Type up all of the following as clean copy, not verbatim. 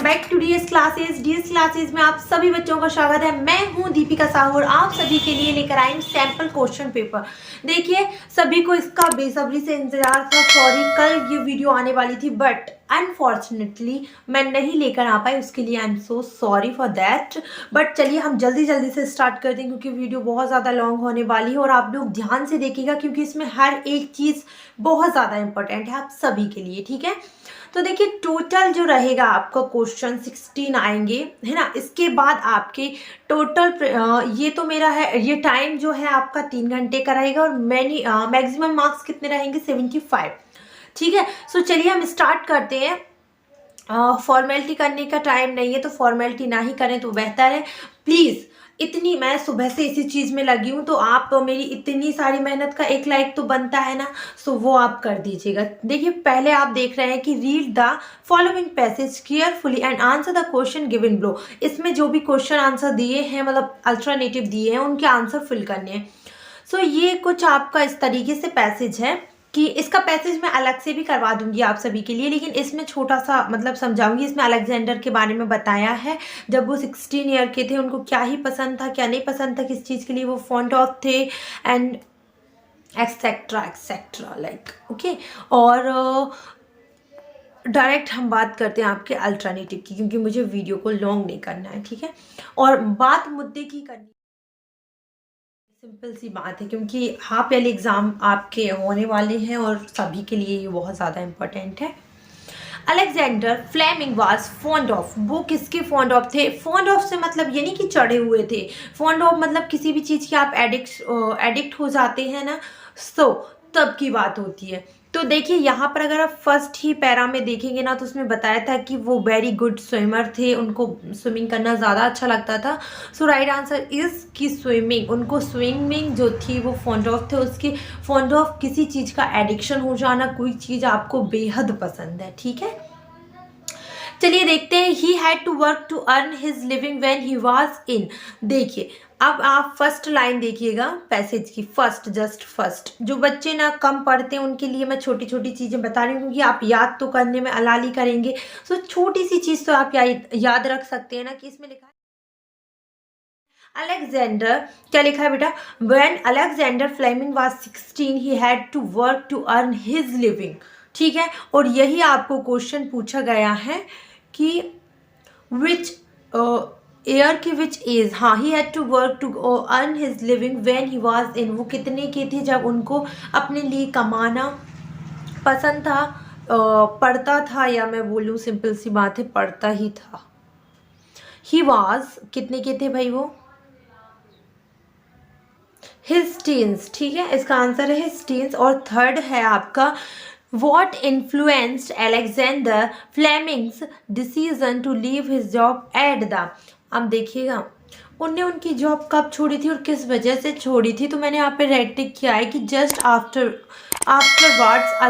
Back to DS classes में आप सभी बच्चों का स्वागत है। मैं हूं दीपिका साहू और आप सभी के लिए लेकर आई हूं सैंपल क्वेश्चन पेपर। देखिए, सभी को इसका बेसब्री से इंतजार था। सॉरी, कल ये वीडियो आने वाली थी बट अनफॉर्चुनेटली मैं नहीं लेकर आ पाई, उसके लिए I am so sorry for that. But चलिए हम जल्दी से स्टार्ट करते हैं क्योंकि वीडियो बहुत ज़्यादा लॉन्ग होने वाली है और आप लोग ध्यान से देखिएगा क्योंकि इसमें हर एक चीज़ बहुत ज़्यादा इंपॉर्टेंट है आप सभी के लिए। ठीक है, तो देखिए टोटल जो रहेगा आपका क्वेश्चन 16 आएंगे, है ना। इसके बाद आपके टोटल ये तो मेरा है, ये टाइम जो है आपका 3 घंटे का रहेगा और मैक्सिमम मार्क्स कितने रहेंगे 75। ठीक है, सो चलिए हम स्टार्ट करते हैं। फॉर्मेलिटी करने का टाइम नहीं है तो फॉर्मेलिटी ना ही करें तो बेहतर है। प्लीज़, इतनी मैं सुबह से इसी चीज़ में लगी हूँ तो आप मेरी इतनी सारी मेहनत का एक लाइक तो बनता है ना, सो वो आप कर दीजिएगा। देखिए, पहले आप देख रहे हैं कि read the following passage carefully and answer the question given below. इसमें जो भी क्वेश्चन आंसर दिए हैं, मतलब अल्टरनेटिव दिए हैं, उनके आंसर फिल करने हैं। सो ये कुछ आपका इस तरीके से पैसेज है कि इसका पैसेज मैं अलग से भी करवा दूंगी आप सभी के लिए, लेकिन इसमें छोटा सा मतलब समझाऊंगी। इसमें अलेक्जेंडर के बारे में बताया है, जब वो 16 ईयर के थे उनको क्या ही पसंद था, क्या नहीं पसंद था, किस चीज़ के लिए वो फॉन्ड ऑफ थे एंड एक्सेट्रा लाइक ओके। और डायरेक्ट हम बात करते हैं आपके अल्टरनेटिव की क्योंकि मुझे वीडियो को लॉन्ग नहीं करना है। ठीक है, और बात मुद्दे की करनी, सिंपल सी बात है क्योंकि हाफ ईयरली एग्ज़ाम आपके होने वाले हैं और सभी के लिए ये बहुत ज़्यादा इम्पोर्टेंट है। Alexander Fleming was fond of, वो किसके फॉन्ड ऑफ थे? फॉन्ड ऑफ से मतलब ये नहीं कि चढ़े हुए थे, फॉन्ड ऑफ मतलब किसी भी चीज़ की आप एडिक्ट हो जाते हैं ना, सो तब की बात होती है। तो देखिए यहाँ पर अगर आप फर्स्ट ही पैरा में देखेंगे ना तो उसमें बताया था कि वो वेरी गुड स्विमर थे, उनको स्विमिंग करना ज़्यादा अच्छा लगता था। सो राइट आंसर इज़ कि स्विमिंग, उनको स्विमिंग जो थी वो फॉन्ड ऑफ थे। उसके फॉन्ड ऑफ किसी चीज़ का एडिक्शन हो जाना, कोई चीज़ आपको बेहद पसंद है। ठीक है, चलिए देखते हैं। He had to work to earn his living when he was in. देखिए, अब आप फर्स्ट लाइन देखिएगा पैसेज की, जस्ट फर्स्ट। जो बच्चे ना कम पढ़ते हैं उनके लिए मैं छोटी छोटी चीज़ें बता रही हूँ क्योंकि आप याद तो करने में अलाली करेंगे, सो छोटी सी चीज़ तो आप याद रख सकते हैं ना कि इसमें लिखा है अलेक्जेंडर, क्या लिखा है बेटा? When Alexander Fleming was 16 he had to work to earn his living. ठीक है, और यही आपको क्वेश्चन पूछा गया है कि विच ईयर की विच एज, हाँ, he had to work to earn his living when he was in, वो कितने के थे जब उनको अपने लिए कमाना पसंद था, पढ़ता था, या मैं बोलूँ सिंपल सी बात है पढ़ता ही था। ही वाज कितने के थे भाई वो? His teens. ठीक है, इसका आंसर है हिज टीन्स। और थर्ड है आपका What influenced Alexander Fleming's decision to leave his job at the, अब देखिएगा उनने उनकी जॉब कब छोड़ी थी और किस वजह से छोड़ी थी। तो मैंने यहाँ पे रेड टिक किया है कि just afterwards a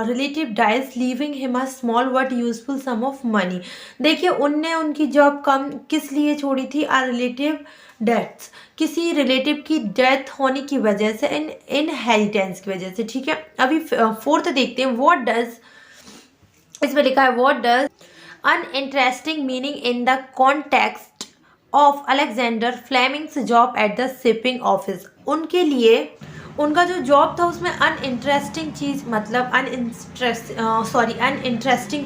relative dies leaving him a small but useful sum of money. देखिए, उनने उनकी जॉब कम किस लिए छोड़ी थी? अ रिलेटिव डेथ्स, किसी रिलेटिव की डेथ होने की वजह से, इनहेरिटेंस की वजह से। ठीक है, अभी फोर्थ देखते हैं। व्हाट डज, इसमें लिखा है what does uninteresting meaning in the context of Alexander Fleming's job at the shipping office. उनके लिए उनका जो जॉब था उसमें अनइंटरेस्टिंग चीज़ मतलब अनइंटरेस्टिंग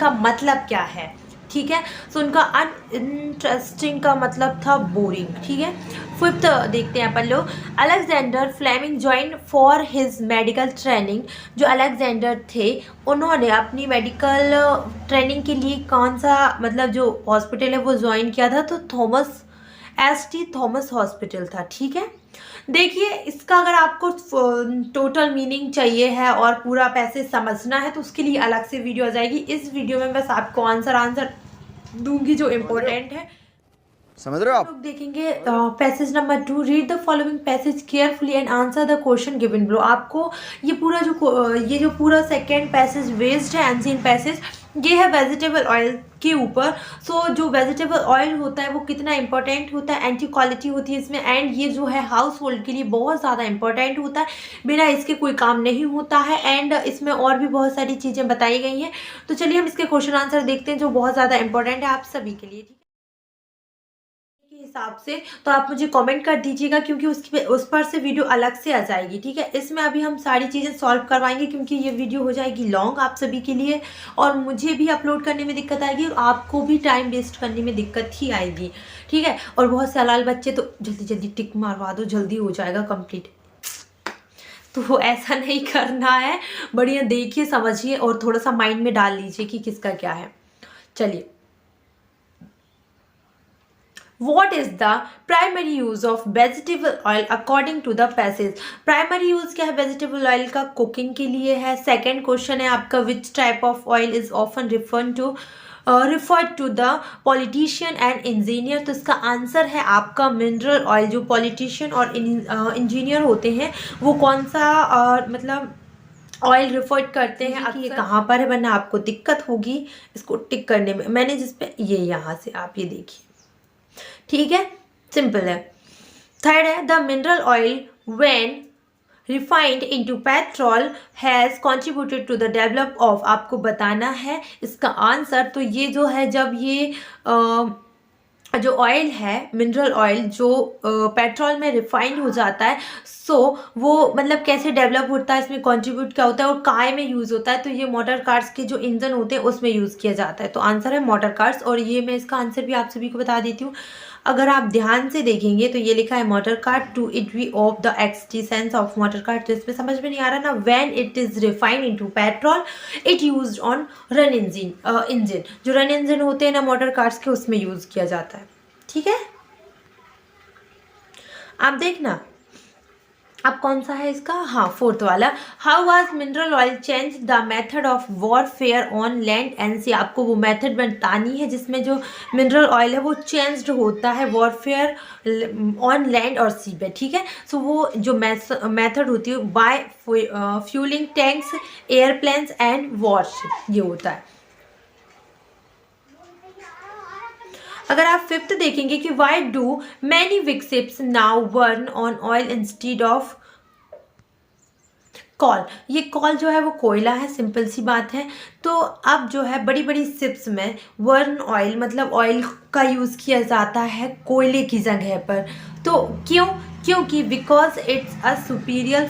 का मतलब क्या है? ठीक है, सो उनका अनइंटरेस्टिंग का मतलब था बोरिंग। ठीक है, फिफ्थ देखते हैं अपन लोग। Alexander Fleming join for his medical training, जो अलेक्जेंडर थे उन्होंने अपनी मेडिकल ट्रेनिंग के लिए कौन सा मतलब जो हॉस्पिटल है वो ज्वाइन किया था? तो थॉमस हॉस्पिटल था। ठीक है, देखिए इसका अगर आपको टोटल मीनिंग चाहिए है और पूरा पैसे समझना है तो उसके लिए अलग से वीडियो आ जाएगी। इस वीडियो में बस आपको आंसर दूंगी जो इम्पोर्टेंट है। समझ रहे हो आप? लोग देखेंगे passage number 2, read the following passage carefully and answer the question given below. आपको ये जो पूरा सेकेंड पैसेज वेस्ट है, एंजीन पैसेज, ये है वेजिटेबल ऑयल के ऊपर। सो जो वेजिटेबल ऑयल होता है वो कितना इंपॉर्टेंट होता है, एंटी क्वालिटी होती है इसमें, एंड ये जो है हाउस होल्ड के लिए बहुत ज़्यादा इंपॉर्टेंट होता है, बिना इसके कोई काम नहीं होता है। एंड इसमें और भी बहुत सारी चीज़ें बताई गई हैं। तो चलिए हम इसके क्वेश्चन आंसर देखते हैं जो बहुत ज़्यादा इंपॉर्टेंट है आप सभी के लिए, ठीक है के हिसाब से। तो आप मुझे कमेंट कर दीजिएगा क्योंकि उस पर से वीडियो अलग से आ जाएगी, ठीक है। इसमें अभी हम सारी चीज़ें सॉल्व करवाएंगे क्योंकि ये वीडियो हो जाएगी लॉन्ग आप सभी के लिए, और मुझे भी अपलोड करने में दिक्कत आएगी और आपको भी टाइम वेस्ट करने में दिक्कत ही आएगी, ठीक है। और बहुत से हलाल बच्चे तो जल्दी जल्दी टिक मारवा दो, जल्दी हो जाएगा कंप्लीट। तो ऐसा नहीं करना है, बढ़िया देखिए समझिए और थोड़ा सा माइंड में डाल लीजिए कि किसका क्या है। चलिए, What is the primary use of vegetable oil according to the passage? Primary use क्या है vegetable oil का? कुकिंग के लिए है। सेकेंड क्वेश्चन है आपका, which type of oil is often referred to the politician and engineer? तो इसका आंसर है आपका मिनरल ऑयल। जो पॉलिटिशियन और इंजीनियर होते हैं वो कौन सा मतलब ऑयल रिफर करते हैं कि ये कहाँ पर है, वरना आपको दिक्कत होगी इसको टिक करने में। मैंने जिस पे ये यहाँ से आप ये देखिए, ठीक है, सिंपल है। थर्ड है, the mineral oil when refined into petrol has contributed to the develop of. आपको बताना है इसका आंसर। तो ये जो है, जब ये जो ऑयल है मिनरल ऑयल जो पेट्रोल में रिफाइंड हो जाता है, सो वो मतलब कैसे डेवलप होता है, इसमें कंट्रीब्यूट क्या होता है और काय में यूज़ होता है। तो ये मोटर कार्स के जो इंजन होते हैं उसमें यूज़ किया जाता है। तो आंसर है मोटर कार्स। और ये मैं इसका आंसर भी आप सभी को बता देती हूँ। अगर आप ध्यान से देखेंगे तो ये लिखा है motor car to it we of the extents of motor car. तो इसमें समझ में नहीं आ रहा ना, when it is refined into petrol it used on run engine. जो रन इंजन होते हैं ना मोटर कार्स के, उसमें यूज किया जाता है, ठीक है। आप देखना अब कौन सा है इसका, हाँ फोर्थ वाला। How was mineral oil change the method of warfare on land and sea. आपको वो मेथड बतानी है जिसमें जो मिनरल ऑयल है वो चेंज्ड होता है वॉरफेयर ऑन लैंड और सी पे, ठीक है। सो वो जो मेथड होती है by fuelling tanks, aeroplanes and warship, ये होता है। अगर आप फिफ्थ देखेंगे कि why do many big ships now burn on oil instead of coal. ये कॉल जो है वो कोयला है, सिंपल सी बात है। तो अब जो है बड़ी बड़ी शिप्स में बर्न ऑयल मतलब ऑयल का यूज़ किया जाता है कोयले की जगह पर। तो क्योंकि because it's a superior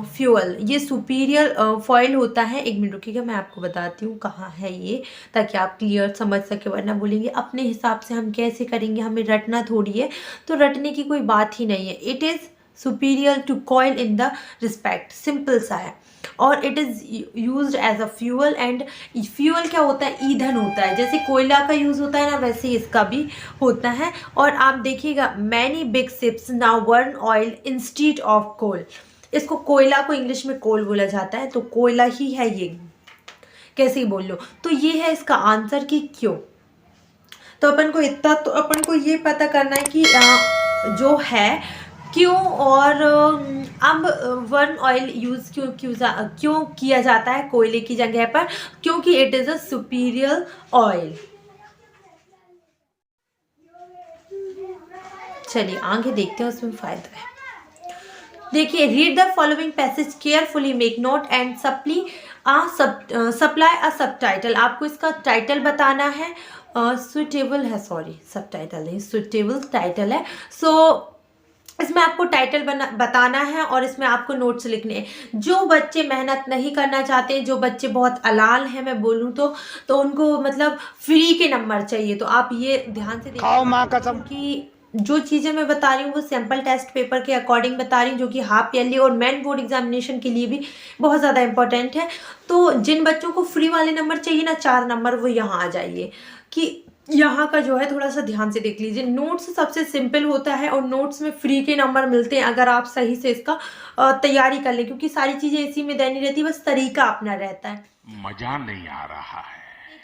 fuel. ये सुपीरियर फॉयल होता है। एक मिनट रुकिएगा, मैं आपको बताती हूँ कहाँ है ये, ताकि आप क्लियर समझ सके, वरना बोलेंगे अपने हिसाब से हम कैसे करेंगे, हमें रटना थोड़ी है। तो रटने की कोई बात ही नहीं है। It is superior to coal in the respect, simple सा है। और it is used as a fuel. And fuel क्या होता है, ईंधन होता है। जैसे कोयला का यूज़ होता है ना, वैसे ही इसका भी होता है। और आप देखिएगा many big ships now burn oil instead of coal. इसको कोयला को इंग्लिश में कोल बोला जाता है, तो कोयला ही है ये, कैसे ही बोल लो। तो ये है इसका आंसर कि क्यों। तो अपन को ये पता करना है कि जो है क्यों, और अब वन ऑयल यूज़ क्यों किया जाता है कोयले की जगह पर, क्योंकि it is a superior oil. चलिए आगे देखते हैं उसमें फायदा है। देखिए, read the following passage carefully, make note and supply a subtitle. आपको इसका टाइटल बताना है। सुटेबल है, सॉरी सबटाइटल नहीं, सुटेबल टाइटल है। सो इसमें आपको टाइटल बताना है और इसमें आपको नोट्स लिखने हैं। जो बच्चे मेहनत नहीं करना चाहते, जो बच्चे बहुत अलाल हैं मैं बोलूँ तो उनको मतलब फ्री के नंबर चाहिए। तो आप ये ध्यान से देखिए कि जो चीज़ें मैं बता रही हूँ वो सैम्पल टेस्ट पेपर के अकॉर्डिंग बता रही हूँ, जो कि हाफ ईयरली और मेन बोर्ड एग्जामिनेशन के लिए भी बहुत ज़्यादा इंपॉर्टेंट है। तो जिन बच्चों को फ्री वाले नंबर चाहिए ना, 4 नंबर, वो यहाँ आ जाइए कि यहाँ का जो है थोड़ा सा ध्यान से देख लीजिए। नोट्स सबसे सिंपल होता है और नोट्स में फ्री के नंबर मिलते हैं अगर आप सही से इसका तैयारी कर लें, क्योंकि सारी चीज़ें इसी में देनी रहती है, बस तरीका अपना रहता है। मजा नहीं आ रहा है।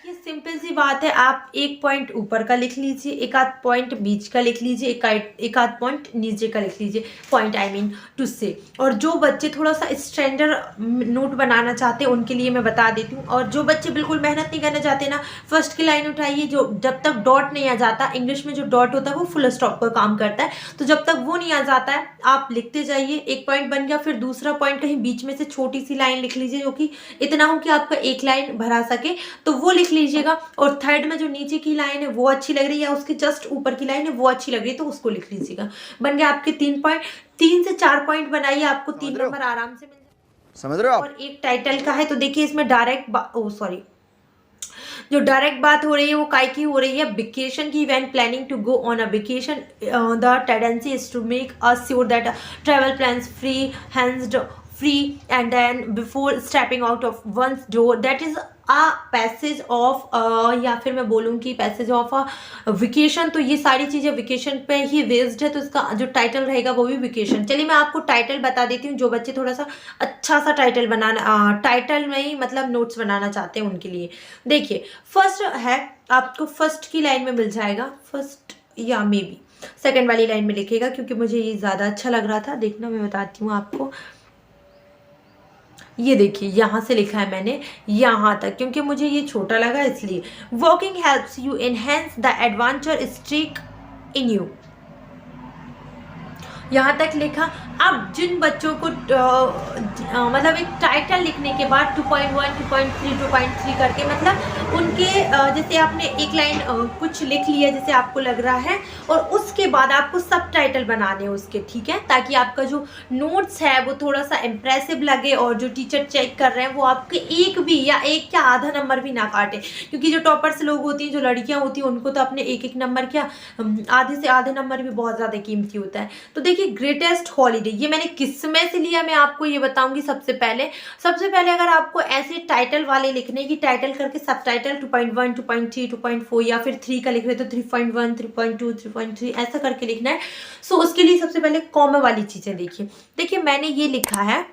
ये सिंपल सी बात है, आप एक पॉइंट ऊपर का लिख लीजिए, एक आध पॉइंट बीच का लिख लीजिए, एक आध पॉइंट नीचे का लिख लीजिए, पॉइंट आई मीन टू से। और जो बच्चे थोड़ा सा स्टैंडर्ड नोट बनाना चाहते हैं उनके लिए मैं बता देती हूँ। और जो बच्चे बिल्कुल मेहनत नहीं करना चाहते ना, फर्स्ट की लाइन उठाइए, जो जब तक डॉट नहीं आ जाता, इंग्लिश में जो डॉट होता है वो फुल स्टॉप का काम करता है, तो जब तक वो नहीं आ जाता है आप लिखते जाइए। एक पॉइंट बन गया, फिर दूसरा पॉइंट कहीं बीच में से छोटी सी लाइन लिख लीजिए, जो कि इतना हो कि आपका एक लाइन भरा सके, तो वो लिख लीजिएगा। और थर्ड में जो नीचे की लाइन है वो अच्छी लग रही है, या उसके जस्ट ऊपर की लाइन है वो अच्छी लग रही है, तो उसको लिख लीजिएगा। बन गया आपके 3 पॉइंट। 3 से 4 पॉइंट बनाइए, आपको 3 नंबर आराम से मिल जाए। समझ रहे हो आप? और एक टाइटल का है, तो देखिए इसमें जो डायरेक्ट बात हो रही है वो काय की हो रही है, वेकेशन की। When planning to go on a vacation the tendency is to make us sure that travel plans free and then before stepping out of one's door, that is a passage of या फिर मैं बोलूँ कि passage of a vacation. तो ये सारी चीज़ें vacation पे ही बेस्ड है, तो इसका जो टाइटल रहेगा वो भी वेकेशन। चलिए मैं आपको टाइटल बता देती हूँ, जो बच्चे थोड़ा सा अच्छा सा टाइटल बनाना, टाइटल में ही मतलब नोट्स बनाना चाहते हैं उनके लिए। देखिए फर्स्ट है, आपको फर्स्ट की लाइन में मिल जाएगा, फर्स्ट या मे बी सेकेंड वाली लाइन में लिखेगा, क्योंकि मुझे ये ज़्यादा अच्छा लग रहा था। देखना मैं बताती हूँ आपको। ये देखिए यहाँ से लिखा है मैंने यहाँ तक, क्योंकि मुझे ये छोटा लगा इसलिए। Walking helps you enhance the adventure streak in you, यहाँ तक लिखा। अब जिन बच्चों को मतलब एक टाइटल लिखने के बाद 2.1, 2.3, 2.3 करके, मतलब उनके जैसे आपने एक लाइन कुछ लिख लिया जैसे आपको लग रहा है, और उसके बाद आपको सब टाइटल बनाने हैं उसके, ठीक है, ताकि आपका जो नोट्स है वो थोड़ा सा इम्प्रेसिव लगे, और जो टीचर चेक कर रहे हैं वो आपके एक भी या एक क्या आधा नंबर भी ना काटे। क्योंकि जो टॉपर्स लोग होती हैं, जो लड़कियां होती हैं, उनको तो अपने एक एक नंबर क्या आधे से आधे नंबर भी बहुत ज़्यादा कीमती होता है। तो देखिए ग्रेटेस्ट हॉलीडे ये मैंने किस में से लिया, मैं आपको ये बताऊंगी। सबसे पहले अगर आपको ऐसे टाइटल वाले लिखने की, टाइटल करके सब टाइटल 2.1, 2.3, 2.4 या फिर 3 का लिख रहे तो 3.1, 3.2, 3.3 ऐसा करके लिखना है। सो उसके लिए सबसे पहले कॉमा वाली चीज़ें देखिए मैंने ये लिखा है,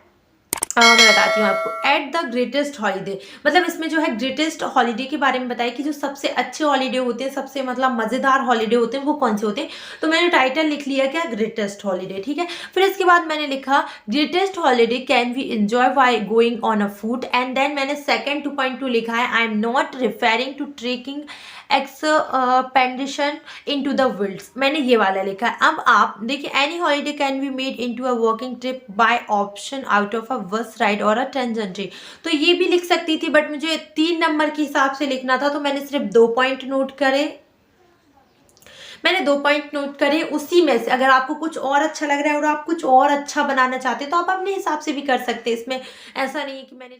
मैं बताती हूँ आपको। एट द ग्रेटेस्ट हॉलीडे, मतलब इसमें जो है ग्रेटेस्ट हॉलीडे के बारे में बताया कि जो सबसे अच्छे हॉलीडे होते हैं, सबसे मतलब मज़ेदार हॉलीडे होते हैं, वो कौन से होते हैं। तो मैंने टाइटल लिख लिया क्या, ग्रेटेस्ट हॉलीडे, ठीक है। फिर इसके बाद मैंने लिखा greatest holiday can we enjoy by going on a food, and then मैंने सेकेंड 2.2 लिखा है, I am not referring to trekking expedition into the wilds, मैंने ये वाला लिखा है। अब आप देखिए, any holiday can be made into a walking trip by option out of a bus ride और अ टेंजेंट्री। तो ये भी लिख सकती थी, बट मुझे 3 नंबर के हिसाब से लिखना था, तो मैंने सिर्फ 2 पॉइंट नोट करे। उसी में से अगर आपको कुछ और अच्छा लग रहा है और आप कुछ और अच्छा बनाना चाहते हैं तो आप अपने हिसाब से भी कर सकते हैं। इसमें ऐसा नहीं है कि मैंने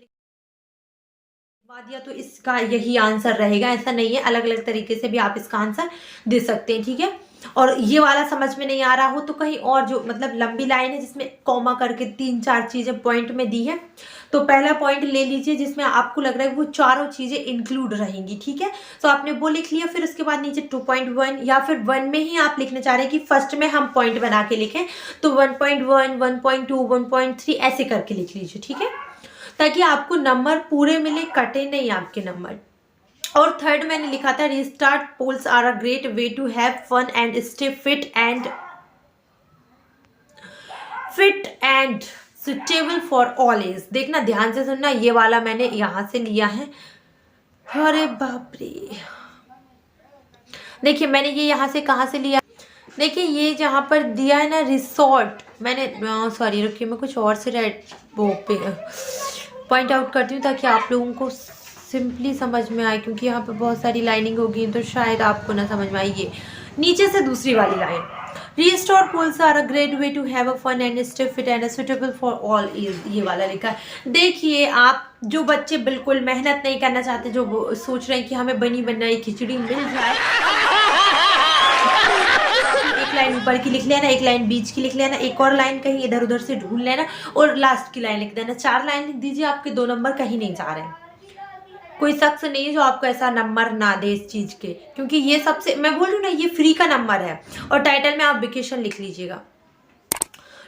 दिया तो इसका यही आंसर रहेगा, ऐसा नहीं है। अलग अलग तरीके से भी आप इसका आंसर दे सकते हैं, ठीक है। और ये वाला समझ में नहीं आ रहा हो तो कहीं और जो मतलब लंबी लाइन है जिसमें कॉमा करके 3-4 चीजें पॉइंट में दी है, तो पहला पॉइंट ले लीजिए जिसमें आपको लग रहा है वो चारों चीजें इंक्लूड रहेंगी, ठीक है। तो आपने वो लिख लिया। फिर उसके बाद नीचे 2.1 या फिर 1 में ही आप लिखना चाह रहे हैं कि फर्स्ट में हम पॉइंट बना के लिखें, तो 1.1, 1.2, 1.3 ऐसे करके लिख लीजिए, ठीक है, ताकि आपको नंबर पूरे मिले, कटे नहीं आपके नंबर। और थर्ड मैंने लिखा था restart pools are a great way to have fun and stay fit and suitable for all age. देखना ध्यान से सुनना, ये वाला मैंने यहाँ से लिया है। अरे बाप रे, देखिए मैंने ये यहाँ से कहाँ से लिया, देखिए ये जहाँ पर दिया है ना रिसोर्ट, मैंने सॉरी रुकिए मैं कुछ और से वो पे पॉइंट आउट करती हूँ ताकि आप लोगों को सिंपली समझ में आए, क्योंकि यहाँ पे बहुत सारी लाइनिंग होगी तो शायद आपको ना समझ में आए। ये नीचे से दूसरी वाली line, restore pools are a great way to have a fun and stay fit and suitable for all age, ये वाला लिखा है। देखिए आप जो बच्चे बिल्कुल मेहनत नहीं करना चाहते, जो सोच रहे हैं कि हमें बनी बनाई खिचड़ी मिल जाए, एक लाइन ऊपर की लिख लेना, एक लाइन बीच की लिख लेना, एक और लाइन कहीं इधर उधर से ढूंढ लेना और लास्ट की लाइन लिख देना। 4 लाइन लिख दीजिए, आपके 2 नंबर कहीं नहीं जा रहे हैं। कोई शख्स नहीं है जो आपको ऐसा नंबर ना दे इस चीज के, क्योंकि ये सबसे मैं बोल रही हूँ ना, ये फ्री का नंबर है। और टाइटल में आप वेकेशन लिख लीजिएगा।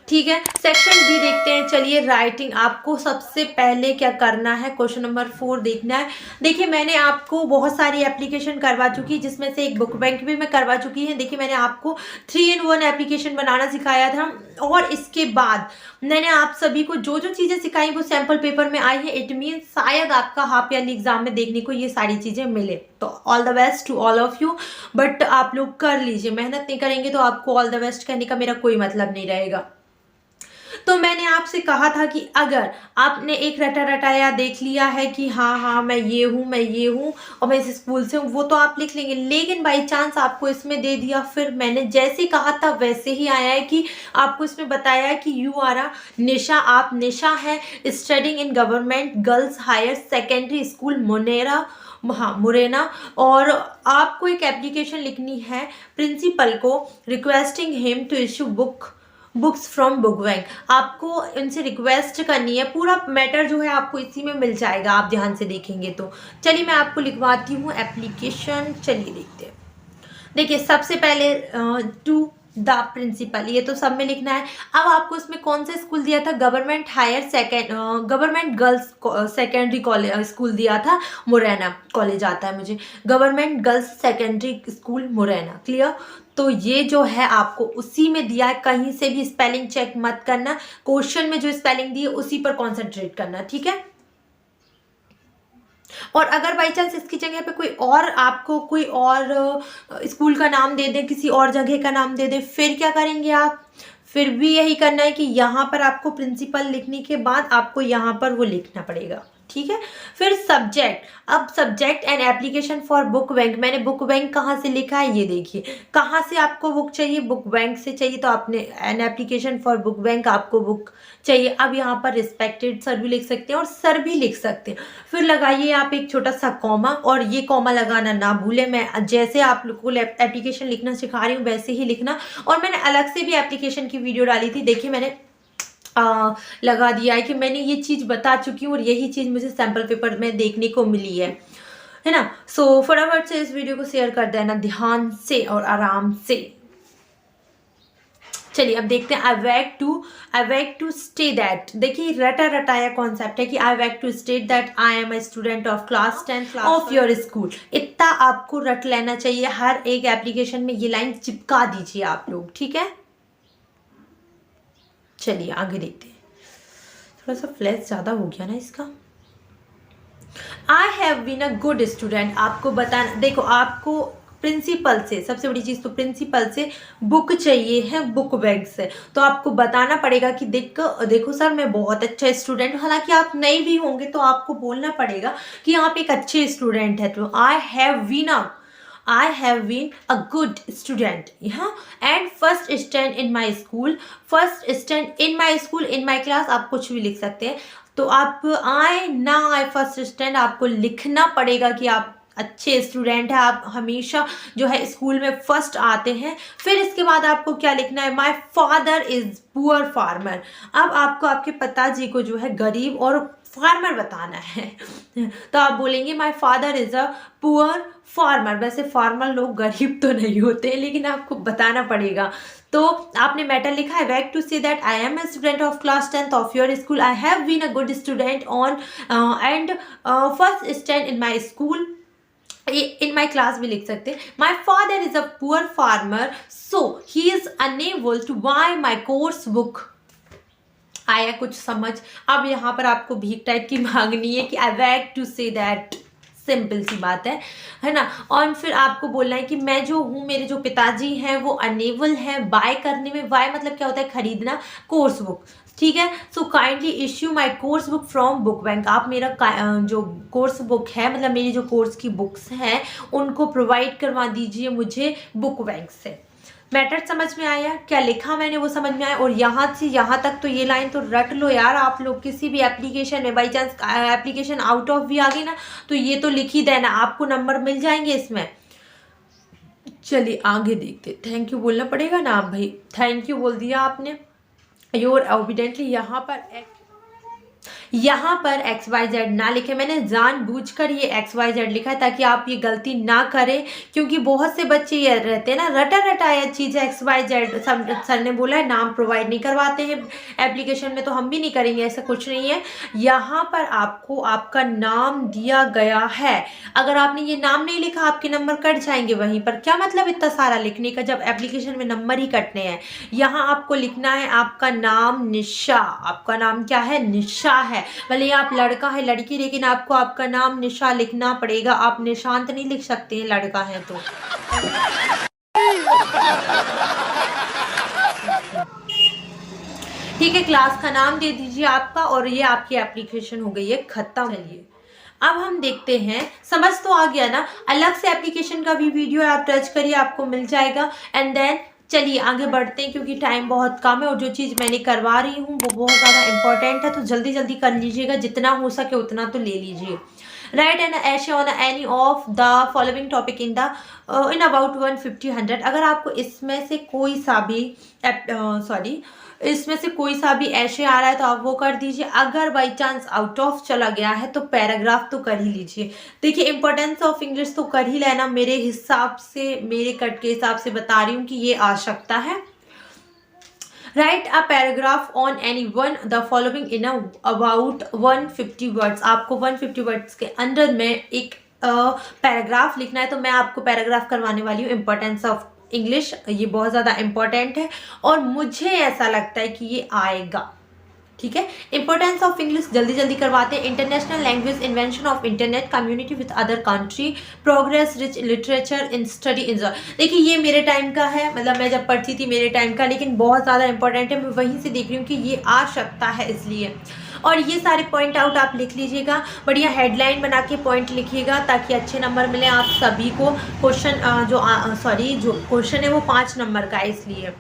ठीक है, सेक्शन बी देखते हैं। चलिए, राइटिंग। आपको सबसे पहले क्या करना है, क्वेश्चन नंबर 4 देखना है। देखिए, मैंने आपको बहुत सारी एप्लीकेशन करवा चुकी, जिसमें से एक बुक बैंक भी मैं करवा चुकी है। देखिए, मैंने आपको 3 in 1 एप्लीकेशन बनाना सिखाया था, और इसके बाद मैंने आप सभी को जो जो चीज़ें सिखाई वो सैम्पल पेपर में आई है। इट मीन शायद आपका हाफ ईयरली एग्जाम में देखने को ये सारी चीज़ें मिले। तो all the best to all of you, but आप लोग कर लीजिए। मेहनत नहीं करेंगे तो आपको ऑल द बेस्ट कहने का मेरा कोई मतलब नहीं रहेगा। तो मैंने आपसे कहा था कि अगर आपने एक रटा रटाया देख लिया है कि हाँ हाँ मैं ये हूँ और मैं इस स्कूल से हूँ, वो तो आप लिख लेंगे। लेकिन बाई चांस आपको इसमें दे दिया, फिर मैंने जैसे कहा था वैसे ही आया है कि आपको इसमें बताया है कि यू आर अ निशा, आप निशा है, studying in government girls higher secondary school Morena, और आपको एक एप्लीकेशन लिखनी है प्रिंसिपल को, requesting him to issue books from book bank. आपको इनसे रिक्वेस्ट करनी है। पूरा मैटर जो है आपको इसी में मिल जाएगा, आप ध्यान से देखेंगे तो। चलिए, मैं आपको लिखवाती हूँ एप्लीकेशन। चलिए देखते हैं। देखिए, सबसे पहले टू द प्रिंसिपल, ये तो सब में लिखना है। अब आपको इसमें कौन सा स्कूल दिया था, government girls secondary college school दिया था, मुरैना कॉलेज आता है मुझे, government girls secondary school Morena. Clear? तो ये जो है आपको उसी में दिया है, कहीं से भी स्पेलिंग चेक मत करना, क्वेश्चन में जो स्पेलिंग दी है उसी पर कॉन्सेंट्रेट करना, ठीक है। और अगर बाई चांस इसकी जगह पे कोई और आपको कोई और स्कूल का नाम दे दे, किसी और जगह का नाम दे दे, फिर क्या करेंगे आप? फिर भी यही करना है कि यहाँ पर आपको प्रिंसिपल लिखने के बाद आपको यहाँ पर वो लिखना पड़ेगा, ठीक है। फिर सब्जेक्ट, अब subject and application for book bank. मैंने बुक बैंक कहाँ से लिखा है ये देखिए, कहाँ से आपको बुक चाहिए, बुक बैंक से चाहिए, तो आपने an application for book bank, आपको बुक चाहिए। अब यहाँ पर रिस्पेक्टेड सर भी लिख सकते हैं और सर भी लिख सकते हैं। फिर लगाइए आप एक छोटा सा कॉमा, और ये कॉमा लगाना ना भूले। मैं जैसे आप लोगों को एप्लीकेशन लिखना सिखा रही हूँ वैसे ही लिखना। और मैंने अलग से भी एप्लीकेशन की वीडियो डाली थी, देखिए मैंने लगा दिया है कि मैंने ये चीज़ बता चुकी हूँ, और यही चीज़ मुझे सैम्पल पेपर में देखने को मिली है ना। सो फटाफट से इस वीडियो को शेयर कर देना ध्यान से और आराम से। चलिए, अब देखते हैं। I wake to stay that. देखिए, रटा रटाया कॉन्सेप्ट है कि I wake to state that I am a student of class 10 of your school. इतना आपको रट लेना चाहिए। हर एक एप्लीकेशन में ये लाइन चिपका दीजिए आप लोग, ठीक है। चलिए आगे देखते हैं। थोड़ा सा फ्लैश ज़्यादा हो गया ना इसका। I have been a good student. आपको बताना, देखो आपको प्रिंसिपल से, सबसे बड़ी चीज़ तो प्रिंसिपल से बुक चाहिए है बुक बैंक से, तो आपको बताना पड़ेगा कि देखो सर मैं बहुत अच्छा स्टूडेंट, हालांकि आप नहीं भी होंगे तो आपको बोलना पड़ेगा कि आप एक अच्छे स्टूडेंट है। तो आई have been a good student, yeah, and first stand in my school, in my class, आप कुछ भी लिख सकते हैं। तो आप आई फर्स्ट स्टैंड आपको लिखना पड़ेगा कि आप अच्छे स्टूडेंट है, आप हमेशा जो है स्कूल में फर्स्ट आते हैं। फिर इसके बाद आपको क्या लिखना है, माई फादर इज पुअर फार्मर। अब आपको आपके पिताजी को जो है गरीब और फार्मर बताना है, तो आप बोलेंगे माई father is a poor farmer. वैसे फार्मर लोग गरीब तो नहीं होते, लेकिन आपको बताना पड़ेगा। तो आपने मैटर लिखा है, wake to say that I am a student of class 10 of your school, I have been a good student on and first stand in my school, in my class भी लिख सकते हैं। My father is a poor farmer so he is unable to buy my course book. आया कुछ समझ? अब यहाँ पर आपको भीख टाइप की मांगनी है कि I wake to say that, simple सी बात है ना। और फिर आपको बोलना है कि मैं जो हूँ, मेरे जो पिताजी हैं वो अनेबल है बाय करने में। बाय मतलब क्या होता है, खरीदना, कोर्स बुक, ठीक है। So kindly issue my course book from book bank. आप मेरा जो कोर्स बुक है, मतलब मेरी जो कोर्स की बुक्स हैं उनको प्रोवाइड करवा दीजिए मुझे बुक बैंक से। मैटर समझ में आया? क्या लिखा मैंने वो समझ में आया? और यहाँ से यहाँ तक तो ये लाइन तो रट लो यार आप लोग। किसी भी एप्लीकेशन में by chance application out of भी आ गई ना, तो ये तो लिख ही देना, आपको नंबर मिल जाएंगे इसमें। चलिए आगे देखते। थैंक यू बोलना पड़ेगा ना आप भाई, थैंक यू बोल दिया आपने। योर ओबिडेंटली, यहाँ पर यहाँ पर XYZ ना लिखे, मैंने जानबूझकर ये XYZ लिखा है ताकि आप ये गलती ना करें, क्योंकि बहुत से बच्चे ये रहते हैं ना, रटा रटाया चीज़ XYZ, सर ने बोला है नाम प्रोवाइड नहीं करवाते हैं एप्लीकेशन में, तो हम भी नहीं करेंगे, ऐसा कुछ नहीं है। यहाँ पर आपको आपका नाम दिया गया है, अगर आपने ये नाम नहीं लिखा आपके नंबर कट जाएंगे वहीं पर। क्या मतलब इतना सारा लिखने का जब एप्लीकेशन में नंबर ही कटने हैं। यहाँ आपको लिखना है आपका नाम निशा, आपका नाम क्या है, निशा है। भले आप लड़का है लड़की, लेकिन आपको आपका नाम निशा लिखना पड़ेगा। आप निशांत नहीं लिख सकते हैं लड़का है तो। ठीक है, क्लास का नाम दे दीजिए आपका, और ये आपकी एप्लीकेशन हो गई है खत्म। चलिए अब हम देखते हैं, समझ तो आ गया ना, अलग से एप्लीकेशन का भी वीडियो है, आप टच करिए आपको मिल जाएगा। एंड देन चलिए आगे बढ़ते हैं, क्योंकि टाइम बहुत कम है और जो चीज़ मैंने करवा रही हूँ वो बहुत ज़्यादा इंपॉर्टेंट है, तो जल्दी जल्दी कर लीजिएगा, जितना हो सके उतना तो ले लीजिए। राइट एन ऐसे on any of the following topic in about 150-100। अगर आपको इसमें से कोई सा भी ऐसे आ रहा है तो आप वो कर दीजिए। अगर बाई चांस आउट ऑफ चला गया है तो पैराग्राफ तो कर ही लीजिए। देखिए इंपॉर्टेंस ऑफ इंग्लिश तो कर ही लेना, मेरे हिसाब से, मेरे कट के हिसाब से बता रही हूँ कि ये आ सकता है। Right a paragraph on any one the following in about 150 words. आपको 150 वर्ड्स के अंदर में एक पैराग्राफ लिखना है, तो मैं आपको पैराग्राफ करवाने वाली हूँ इम्पोर्टेंस ऑफ इंग्लिश। ये बहुत ज़्यादा इम्पोर्टेंट है और मुझे ऐसा लगता है कि ये आएगा। ठीक है, इंपॉर्टेंस ऑफ इंग्लिश जल्दी जल्दी करवाते हैं। International language, invention of internet, community with other country, progress, rich literature in study in. देखिए ये मेरे टाइम का है, मतलब मैं जब पढ़ती थी मेरे टाइम का, लेकिन बहुत ज़्यादा इंपॉर्टेंट है, मैं वहीं से देख रही हूँ कि ये आ सकता है इसलिए। और ये सारे पॉइंट आउट आप लिख लीजिएगा, बढ़िया हेडलाइन बना के पॉइंट लिखिएगा ताकि अच्छे नंबर मिले आप सभी को। क्वेश्चन जो क्वेश्चन है वो 5 नंबर का है इसलिए।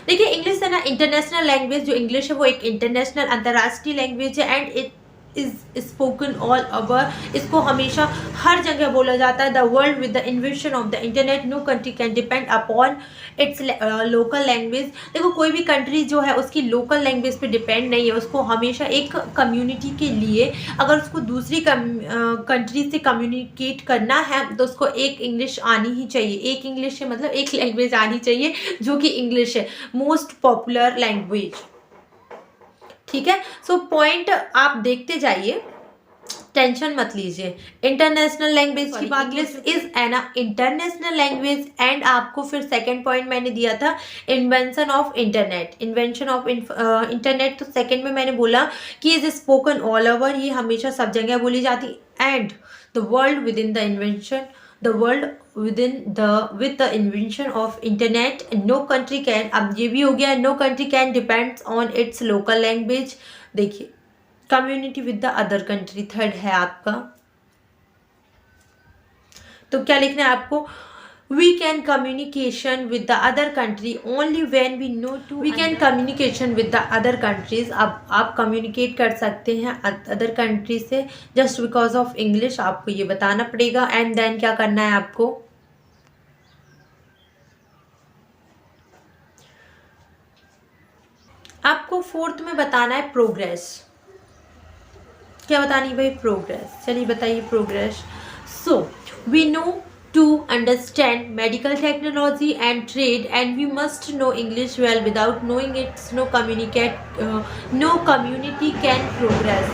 देखिए इंग्लिश है ना इंटरनेशनल लैंग्वेज, जो इंग्लिश है वो एक इंटरनेशनल अंतर्राष्ट्रीय लैंग्वेज है and it is spoken all over. इसको हमेशा हर जगह बोला जाता है। The world with the invention of the internet no country can depend upon its local language. देखो कोई भी कंट्री जो है उसकी लोकल लैंग्वेज पे डिपेंड नहीं है, उसको हमेशा एक कम्युनिटी के लिए अगर उसको दूसरी कंट्री से कम्युनिकेट करना है तो उसको एक इंग्लिश आनी ही चाहिए। एक इंग्लिश है मतलब एक लैंग्वेज आनी चाहिए जो कि इंग्लिश है, मोस्ट पॉपुलर लैंग्वेज। ठीक है, सो पॉइंट आप देखते जाइए, टेंशन मत लीजिए। इंटरनेशनल लैंग्वेज की बात, English is an international language. And आपको फिर सेकंड पॉइंट मैंने दिया था invention of internet. Invention of internet तो सेकंड में मैंने बोला कि इज स्पोकन ऑल ओवर, ये हमेशा सब जगह बोली जाती। And the world with in the invention, the world with the invention of internet, no country can, अब ये भी हो गया, no country can depends on its local language। देखिए community with the other country third है आपका, तो क्या लिखना है आपको, we can communication with the other country only when we know to, we can communication with the other countries। अब आप communicate कर सकते हैं other country से just because of English, आपको ये बताना पड़ेगा। and then क्या करना है आपको, आपको फोर्थ में बताना है प्रोग्रेस। क्या बतानी है भाई, प्रोग्रेस। चलिए बताइए progress. so we know to understand medical technology and trade and we must know English well, without knowing it no community can progress।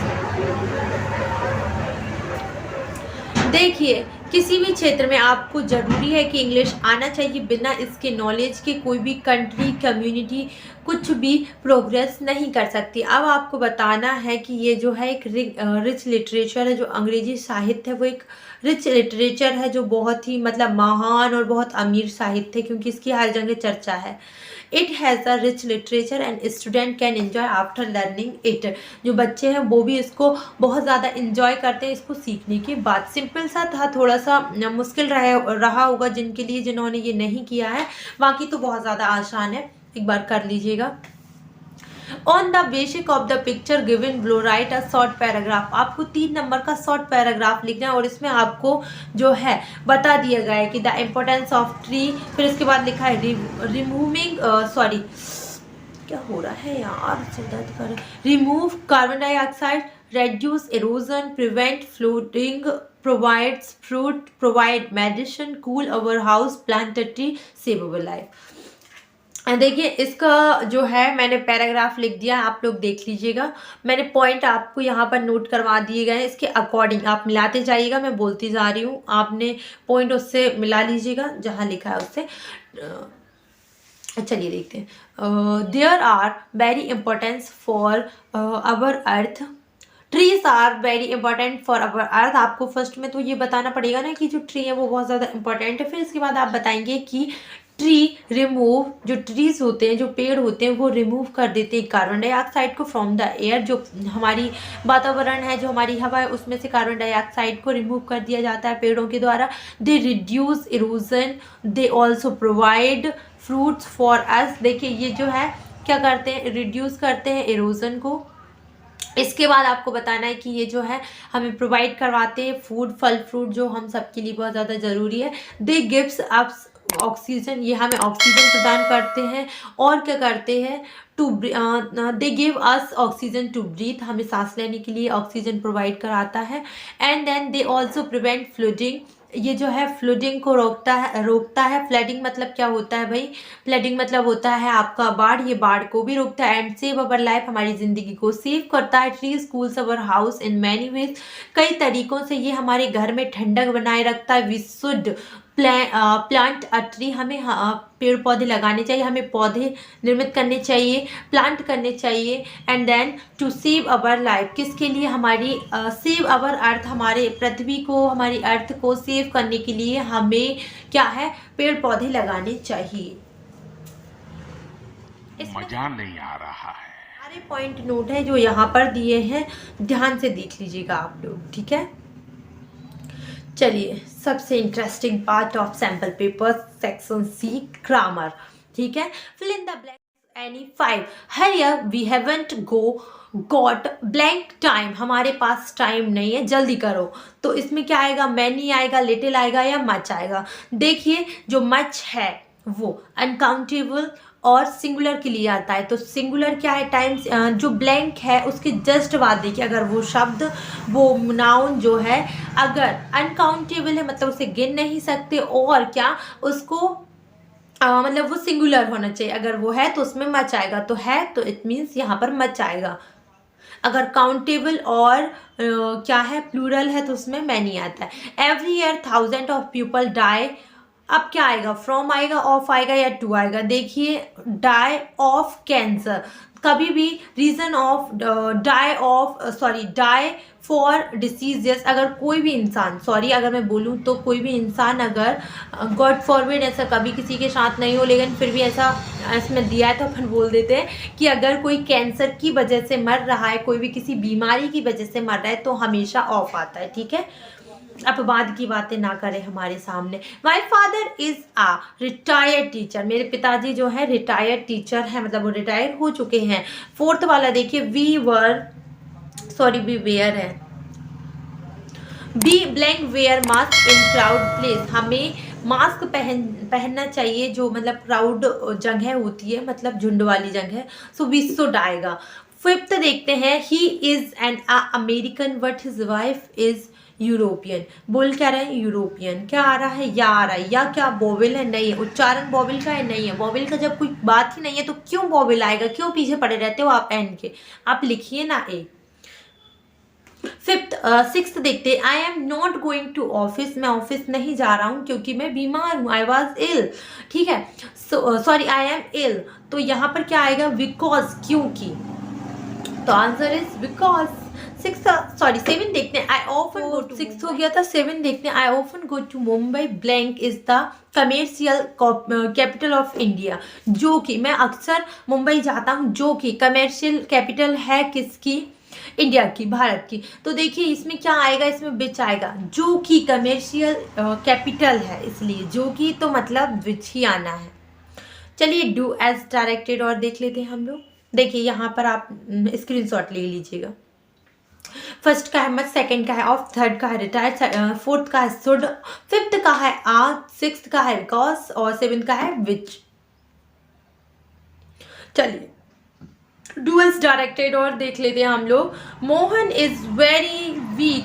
देखिए किसी भी क्षेत्र में आपको ज़रूरी है कि इंग्लिश आना चाहिए, बिना इसके नॉलेज के कोई भी कंट्री कम्युनिटी कुछ भी प्रोग्रेस नहीं कर सकती। अब आपको बताना है कि ये जो है एक रिच लिटरेचर है, जो अंग्रेजी साहित्य है वो एक रिच लिटरेचर है, जो बहुत ही मतलब महान और बहुत अमीर साहित्य है, क्योंकि इसकी हर जगह चर्चा है। It has a rich literature and student can enjoy after learning it. जो बच्चे हैं वो भी इसको बहुत ज़्यादा इन्जॉय करते हैं इसको सीखने के बाद। सिंपल सा था, थोड़ा सा मुश्किल रहा होगा जिनके लिए, जिन्होंने ये नहीं किया है, बाकी तो बहुत ज़्यादा आसान है, एक बार कर लीजिएगा। On the basic of the picture given below right a short paragraph. आपको 3 नंबर का शॉर्ट पैराग्राफ लिखना है और इसमें आपको जो है बता दिया गया है कि द इम्पोर्टेंस ऑफ ट्री, फिर इसके बाद लिखा है रिमूविंग क्या हो रहा है यार, remove carbon dioxide, reduce erosion, prevent flooding, provides fruit, provide medicine, cool our house, plant a tree, save our life। देखिए इसका जो है मैंने पैराग्राफ लिख दिया, आप लोग देख लीजिएगा। मैंने पॉइंट आपको यहाँ पर नोट करवा दिए गए हैं, इसके अकॉर्डिंग आप मिलाते जाइएगा। मैं बोलती जा रही हूँ, आपने पॉइंट उससे मिला लीजिएगा जहाँ लिखा है उससे। चलिए देखते हैं। There are very importance for our earth, trees are very important for our earth. आपको फर्स्ट में तो ये बताना पड़ेगा ना कि जो ट्री है वो बहुत ज़्यादा इंपॉर्टेंट है। फिर इसके बाद आप बताएंगे कि ट्री रिमूव, जो ट्रीज होते हैं, जो पेड़ होते हैं, वो रिमूव कर देते हैं कार्बन डाइऑक्साइड को फ्रॉम द एयर। जो हमारी वातावरण है, जो हमारी हवा है, उसमें से कार्बन डाइऑक्साइड को रिमूव कर दिया जाता है पेड़ों के द्वारा। They reduce erosion, they also provide fruits for us. देखिए ये जो है क्या करते हैं, रिड्यूस करते हैं इरोजन को। इसके बाद आपको बताना है कि ये जो है हमें प्रोवाइड करवाते हैं फूड, फल फ्रूट, जो हम सबके लिए बहुत ज़्यादा ज़रूरी है। दे गिव्स अस ऑक्सीजन, ये हमें ऑक्सीजन प्रदान करते हैं। और क्या करते हैं, to they give us oxygen to breathe, हमें सांस लेने के लिए ऑक्सीजन प्रोवाइड कराता है। And then they also prevent flooding, ये जो है फ्लडिंग को रोकता है। फ्लडिंग मतलब क्या होता है भाई, फ्लडिंग मतलब होता है आपका बाढ़, ये बाढ़ को भी रोकता है। एंड सेव अवर लाइफ, हमारी ज़िंदगी को सेव करता है। Trees cools our house in many ways, कई तरीक़ों से ये हमारे घर में ठंडक बनाए रखता है। We should plant a tree, हमें पेड़ पौधे लगाने चाहिए, हमें पौधे निर्मित करने चाहिए, प्लांट करने चाहिए। And then to save our life, किसके लिए, हमारी सेव अवर अर्थ, हमारे पृथ्वी को, हमारी अर्थ को सेव करने के लिए हमें क्या है, पेड़ पौधे लगाने चाहिए। मजा नहीं आ रहा है। सारे पॉइंट नोट है जो यहाँ पर दिए हैं, ध्यान से देख लीजिएगा आप लोग, ठीक है। चलिए सबसे interesting part of sample paper, section C, grammar, ठीक है। Fill in the blanks any 5। Here we haven't got blank time, हमारे पास टाइम नहीं है, जल्दी करो। तो इसमें क्या आएगा, मैनी आएगा, लिटिल आएगा या मच आएगा। देखिए जो मच है वो अनकाउंटेबल और सिंगुलर के लिए आता है। तो सिंगुलर क्या है, टाइम, जो ब्लैंक है उसके जस्ट बाद देखिए, अगर वो शब्द, वो नाउन जो है अगर अनकाउंटेबल है मतलब उसे गिन नहीं सकते, और क्या उसको मतलब वो सिंगुलर होना चाहिए। अगर वो है तो उसमें मच आएगा, तो है तो इट मीन्स यहाँ पर मच आएगा। अगर काउंटेबल और क्या है, प्लूरल है, तो उसमें मैनी आता है। Every year 1000 of people die, अब क्या आएगा, फ्रॉम आएगा, ऑफ आएगा या टू आएगा। देखिए डाई ऑफ कैंसर, कभी भी reason of die for diseases. अगर कोई भी इंसान, अगर मैं बोलूँ तो कोई भी इंसान अगर गॉड फॉरबिड ऐसा कभी किसी के साथ नहीं हो, लेकिन फिर भी ऐसा इसमें दिया है तो अपन बोल देते हैं कि अगर कोई कैंसर की वजह से मर रहा है, कोई भी किसी बीमारी की वजह से मर रहा है, तो हमेशा ऑफ आता है, ठीक है। अब बाद की बातें ना करें हमारे सामने। My father is a retired teacher, मेरे पिताजी जो है रिटायर्ड टीचर है, मतलब वो रिटायर हो चुके हैं। फोर्थ वाला देखिए, वी वेयर है, बी ब्लैंक वेयर मास्क इन क्राउड प्लेस, हमें मास्क पहनना चाहिए जो मतलब क्राउड जगह होती है, मतलब झुंड वाली जगह। सो वी शुड आएगा। फिफ्थ देखते हैं, he is an American but his wife is European. बोल क्या रहा है, यूरोपियन। क्या आ रहा है, या आ रहा है, या क्या बॉबिल है, नहीं है। उच्चारण बॉबिल का है, नहीं है। बॉबिल का जब कोई बात ही नहीं है तो क्यों बॉबिल आएगा, क्यों पीछे पड़े रहते हो आप एन के, आप लिखिए ना ए। सिक्स्थ देखते, I am not going to office, मैं ऑफिस नहीं जा रहा हूँ क्योंकि मैं बीमार हूँ, आई वॉज इल, ठीक है। सॉरी आई एम इल, तो यहाँ पर क्या आएगा, बिकॉज, क्योंकि। तो आंसर इज बिकॉज। सेवन देखते हैं, I often go to, six हो गया था, सेवन देखते हैं, I often go to Mumbai, blank is the commercial capital of India, जो कि मैं अक्सर मुंबई जाता हूँ, जो कि कमर्शियल कैपिटल है किसकी, इंडिया की, भारत की। तो देखिए इसमें क्या आएगा, इसमें विच आएगा, जो कि कमर्शियल कैपिटल है, इसलिए जो कि, तो मतलब विच ही आना है। चलिए डू एज डायरेक्टेड और देख लेते हैं हम लोग। देखिए यहाँ पर आप स्क्रीनशॉट ले लीजिएगा। फर्स्ट का है मच, सेकंड का है ऑफ, थर्ड का है रिटायर्ड, फोर्थ का है शुड, फिफ्थ का है आ, सिक्स्थ का है बिकॉज और सेवेंथ का है विच। चलिए डुअल्स डायरेक्टेड और देख लेते हैं हम लोग। Mohan is very weak,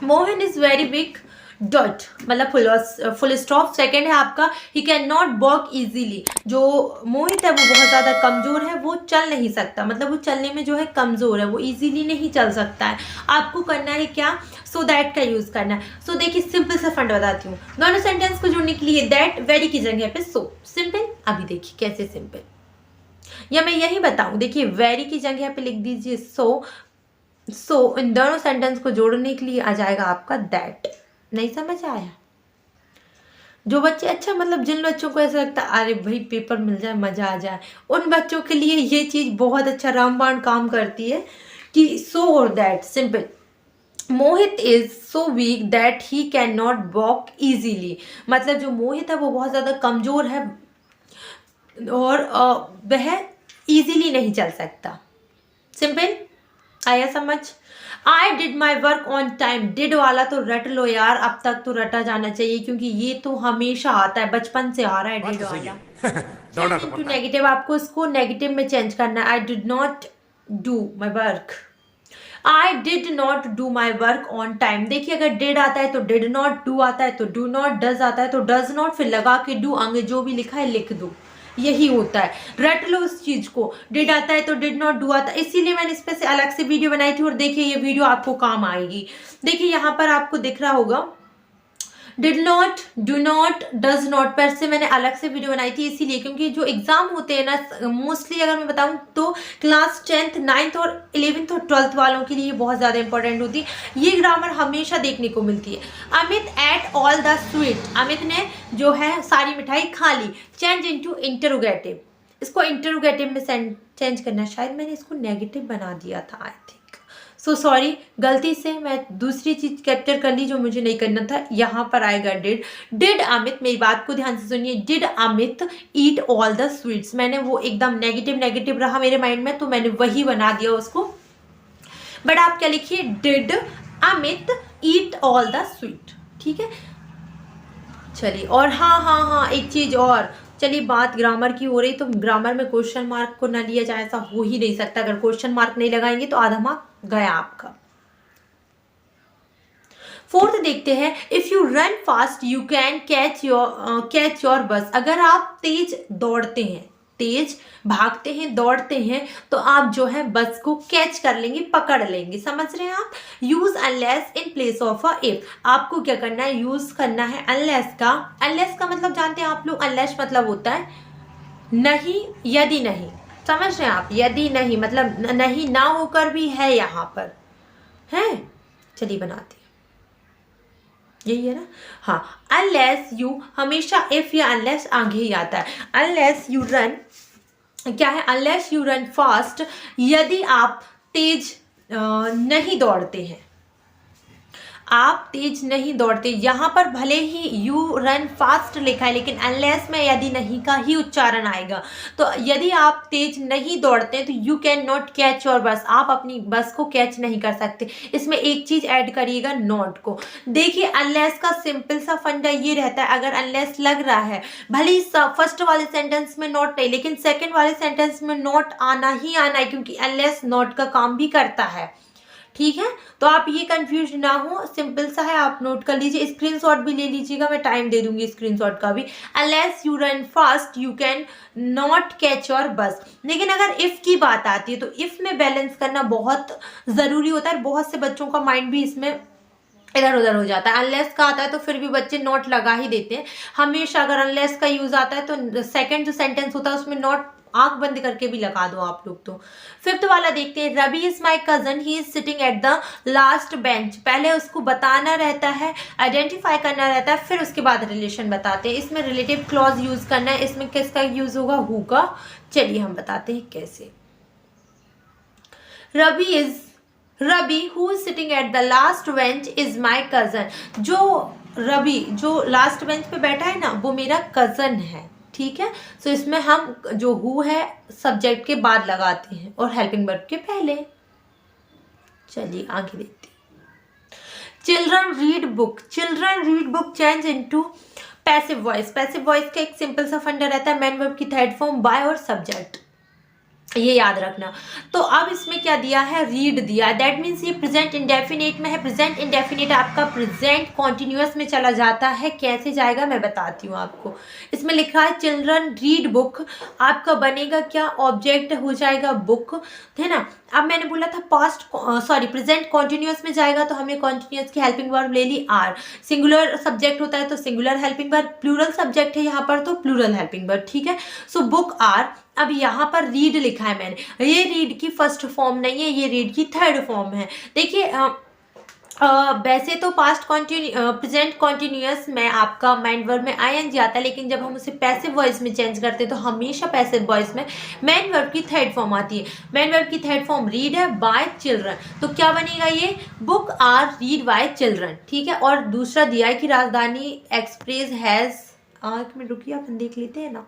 Mohan is very weak dot मतलब फुल स्टॉप। सेकेंड है आपका he can not walk easily, जो मोहित है वो बहुत ज़्यादा कमज़ोर है, वो चल नहीं सकता, मतलब वो चलने में जो है कमज़ोर है, वो इजीली नहीं चल सकता है। आपको करना है क्या, सो दैट का यूज़ करना है। सो देखिए सिंपल सा फंड बताती हूँ, दोनों सेंटेंस को जोड़ने के लिए दैट, वेरी की जगह पे सो, सिंपल। अभी देखिए कैसे सिंपल, या मैं यही बताऊं, देखिए वेरी की जगह पे लिख दीजिए सो, सो इन दोनों सेंटेंस को जोड़ने के लिए आ जाएगा आपका दैट। नहीं समझ आया? जो बच्चे अच्छा मतलब जिन बच्चों को ऐसा लगता है अरे भाई पेपर मिल जाए मजा आ जाए, उन बच्चों के लिए ये चीज बहुत अच्छा रामबाण काम करती है कि सो और that simple. Mohit is so weak that he can not walk easily, मतलब जो मोहित है वो बहुत ज्यादा कमजोर है और वह इजीली नहीं चल सकता। सिंपल आया समझ? I did my work on time, did वाला तो रट लो यार, अब तक तो रटा जाना चाहिए क्योंकि ये तो हमेशा आता है, बचपन से आ रहा है डिड वाला। टू नेगेटिव, आपको इसको नेगेटिव में चेंज करना है। I did not do my work, I did not do my work on time. देखिए अगर डिड आता है तो डिड नॉट, डू आता है तो डू नॉट, डज आता है तो डज नॉट, फिर लगा के डू, आगे जो भी लिखा है लिख दो, यही होता है। रट लो उस चीज को, डिड आता है तो डिड नॉट, डू आता है, इसीलिए मैंने इस पे से अलग से वीडियो बनाई थी और देखिए ये वीडियो आपको काम आएगी। देखिए यहाँ पर आपको दिख रहा होगा did not, do not, does not पर से मैंने अलग से वीडियो बनाई थी, इसीलिए क्योंकि जो एग्जाम होते हैं ना मोस्टली अगर मैं बताऊं तो क्लास 10th 9th और 11th और 12th वालों के लिए बहुत ज़्यादा इंपॉर्टेंट होती है, ये ग्रामर हमेशा देखने को मिलती है। Amit at all the sweet, Amit ने जो है सारी मिठाई खा ली। चेंज इनटू इंटरोगेटिव, इसको इंटरोगेटिव में चेंज करना, शायद मैंने इसको नेगेटिव बना दिया था आई थिंक, सो सॉरी, गलती से मैं दूसरी चीज कैप्चर कर ली जो मुझे नहीं करना था। यहाँ पर आएगा डिड, डिड अमित, मेरी बात को ध्यान से सुनिए, did Amit eat all the sweets, मैंने वो एकदम नेगेटिव नेगेटिव रहा मेरे माइंड में तो मैंने वही बना दिया उसको, बट आप क्या लिखिए did Amit eat all the sweet, ठीक है। चलिए और हाँ एक चीज और, चलिए बात ग्रामर की हो रही तो ग्रामर में क्वेश्चन मार्क को ना लिया जाए ऐसा हो ही नहीं सकता, अगर क्वेश्चन मार्क नहीं लगाएंगे तो आधा मार्क गया आपका। फोर्थ देखते हैं, if you run fast you can catch your बस, अगर आप तेज दौड़ते हैं, तेज भागते हैं दौड़ते हैं तो आप जो है बस को कैच कर लेंगे, पकड़ लेंगे, समझ रहे हैं आप। Use unless in place of a if, आपको क्या करना है, यूज करना है अनलेस का। अनलेस का मतलब जानते हैं आप लोग, अनलेस मतलब होता है नहीं, यदि नहीं, समझ रहे हैं आप, यदि नहीं मतलब नहीं ना होकर भी है यहाँ पर है। चलिए बनाते हैं, यही है ना, हाँ। अनलेस यू, हमेशा इफ या अनलेस आगे ही आता है। अनलेस यू रन, क्या है, अनलेस यू रन फास्ट, यदि आप तेज नहीं दौड़ते हैं, आप तेज नहीं दौड़ते, यहाँ पर भले ही यू रन फास्ट लिखा है लेकिन अनलेस में यदि नहीं का ही उच्चारण आएगा, तो यदि आप तेज नहीं दौड़ते तो you can not catch your बस, आप अपनी बस को कैच नहीं कर सकते। इसमें एक चीज ऐड करिएगा नॉट को। देखिए अनलेस का सिंपल सा फंडा ये रहता है, अगर अनलेस लग रहा है भले ही फर्स्ट वाले सेंटेंस में नॉट नहीं लेकिन सेकेंड वाले सेंटेंस में नॉट आना ही आना है, क्योंकि अनलेस नॉट का काम भी करता है, ठीक है। तो आप ये कंफ्यूज ना हो, सिंपल सा है, आप नोट कर लीजिए, स्क्रीनशॉट भी ले लीजिएगा, मैं टाइम दे दूंगी स्क्रीनशॉट का भी। Unless you run fast you can not catch your बस। लेकिन अगर इफ की बात आती है तो इफ में बैलेंस करना बहुत जरूरी होता है, बहुत से बच्चों का माइंड भी इसमें इधर उधर हो जाता है। अनलेस का आता है तो फिर भी बच्चे नॉट लगा ही देते हैं हमेशा, अगर अनलेस का यूज आता है तो सेकंड जो सेंटेंस होता है उसमें नॉट आंख बंद करके भी लगा दो आप लोग। तो फिफ्थ वाला देखते हैं, Ravi is my cousin he is sitting at the last bench. पहले उसको बताना रहता है, आइडेंटिफाई करना रहता है, फिर उसके बाद रिलेशन बताते हैं। इसमें रिलेटिव क्लॉज यूज करना है, इसमें किसका यूज होगा, हु का। चलिए हम बताते हैं कैसे। Ravi who is sitting at the last bench is my cousin, जो रवि जो लास्ट बेंच पे बैठा है ना वो मेरा कजन है, ठीक है। सो इसमें हम जो हु है सब्जेक्ट के बाद लगाते हैं और हेल्पिंग वर्ब के पहले। चलिए आगे देखते हैं, children read book, children read book change into passive voice. Passive voice का एक सिंपल सा फंडा रहता है, मैन वर्ब की थर्ड फॉर्म बाय और सब्जेक्ट, ये याद रखना। तो अब इसमें क्या दिया है, रीड दिया है, दैट मीन्स ये प्रेजेंट इंडेफिनिट में है। प्रेजेंट इंडेफिनिट आपका प्रेजेंट कॉन्टिन्यूअस में चला जाता है, कैसे जाएगा मैं बताती हूँ आपको। इसमें लिखा है चिल्ड्रन रीड बुक, आपका बनेगा क्या, ऑब्जेक्ट हो जाएगा बुक, है ना। अब मैंने बोला था प्रेजेंट कॉन्टिन्यूअस में जाएगा तो हमें कॉन्टिन्यूअस की हेल्पिंग वर्ब ले ली आर। सिंगुलर सब्जेक्ट होता है तो singular helping verb, plural subject है यहाँ पर तो प्लूरल हेल्पिंग वर्ब, ठीक है। So book are. अब यहाँ पर रीड लिखा है मैंने, ये रीड की फर्स्ट फॉर्म नहीं है, ये रीड की थर्ड फॉर्म है। देखिए वैसे तो प्रेजेंट कॉन्टिन्यूअस में आपका माइंड वर्ब में आईएनजी आता है, लेकिन जब हम उसे पैसिव वॉइस में चेंज करते हैं तो हमेशा पैसिव वॉइस में मेन वर्ब की थर्ड फॉर्म आती है। मेन वर्ब की थर्ड फॉर्म रीड है बाय चिल्ड्रन, तो क्या बनेगा ये, book are read by children, ठीक है। और दूसरा दिया है कि राजधानी एक्सप्रेस हैज, एक मिनट रुकिए अपन देख लेते हैं ना।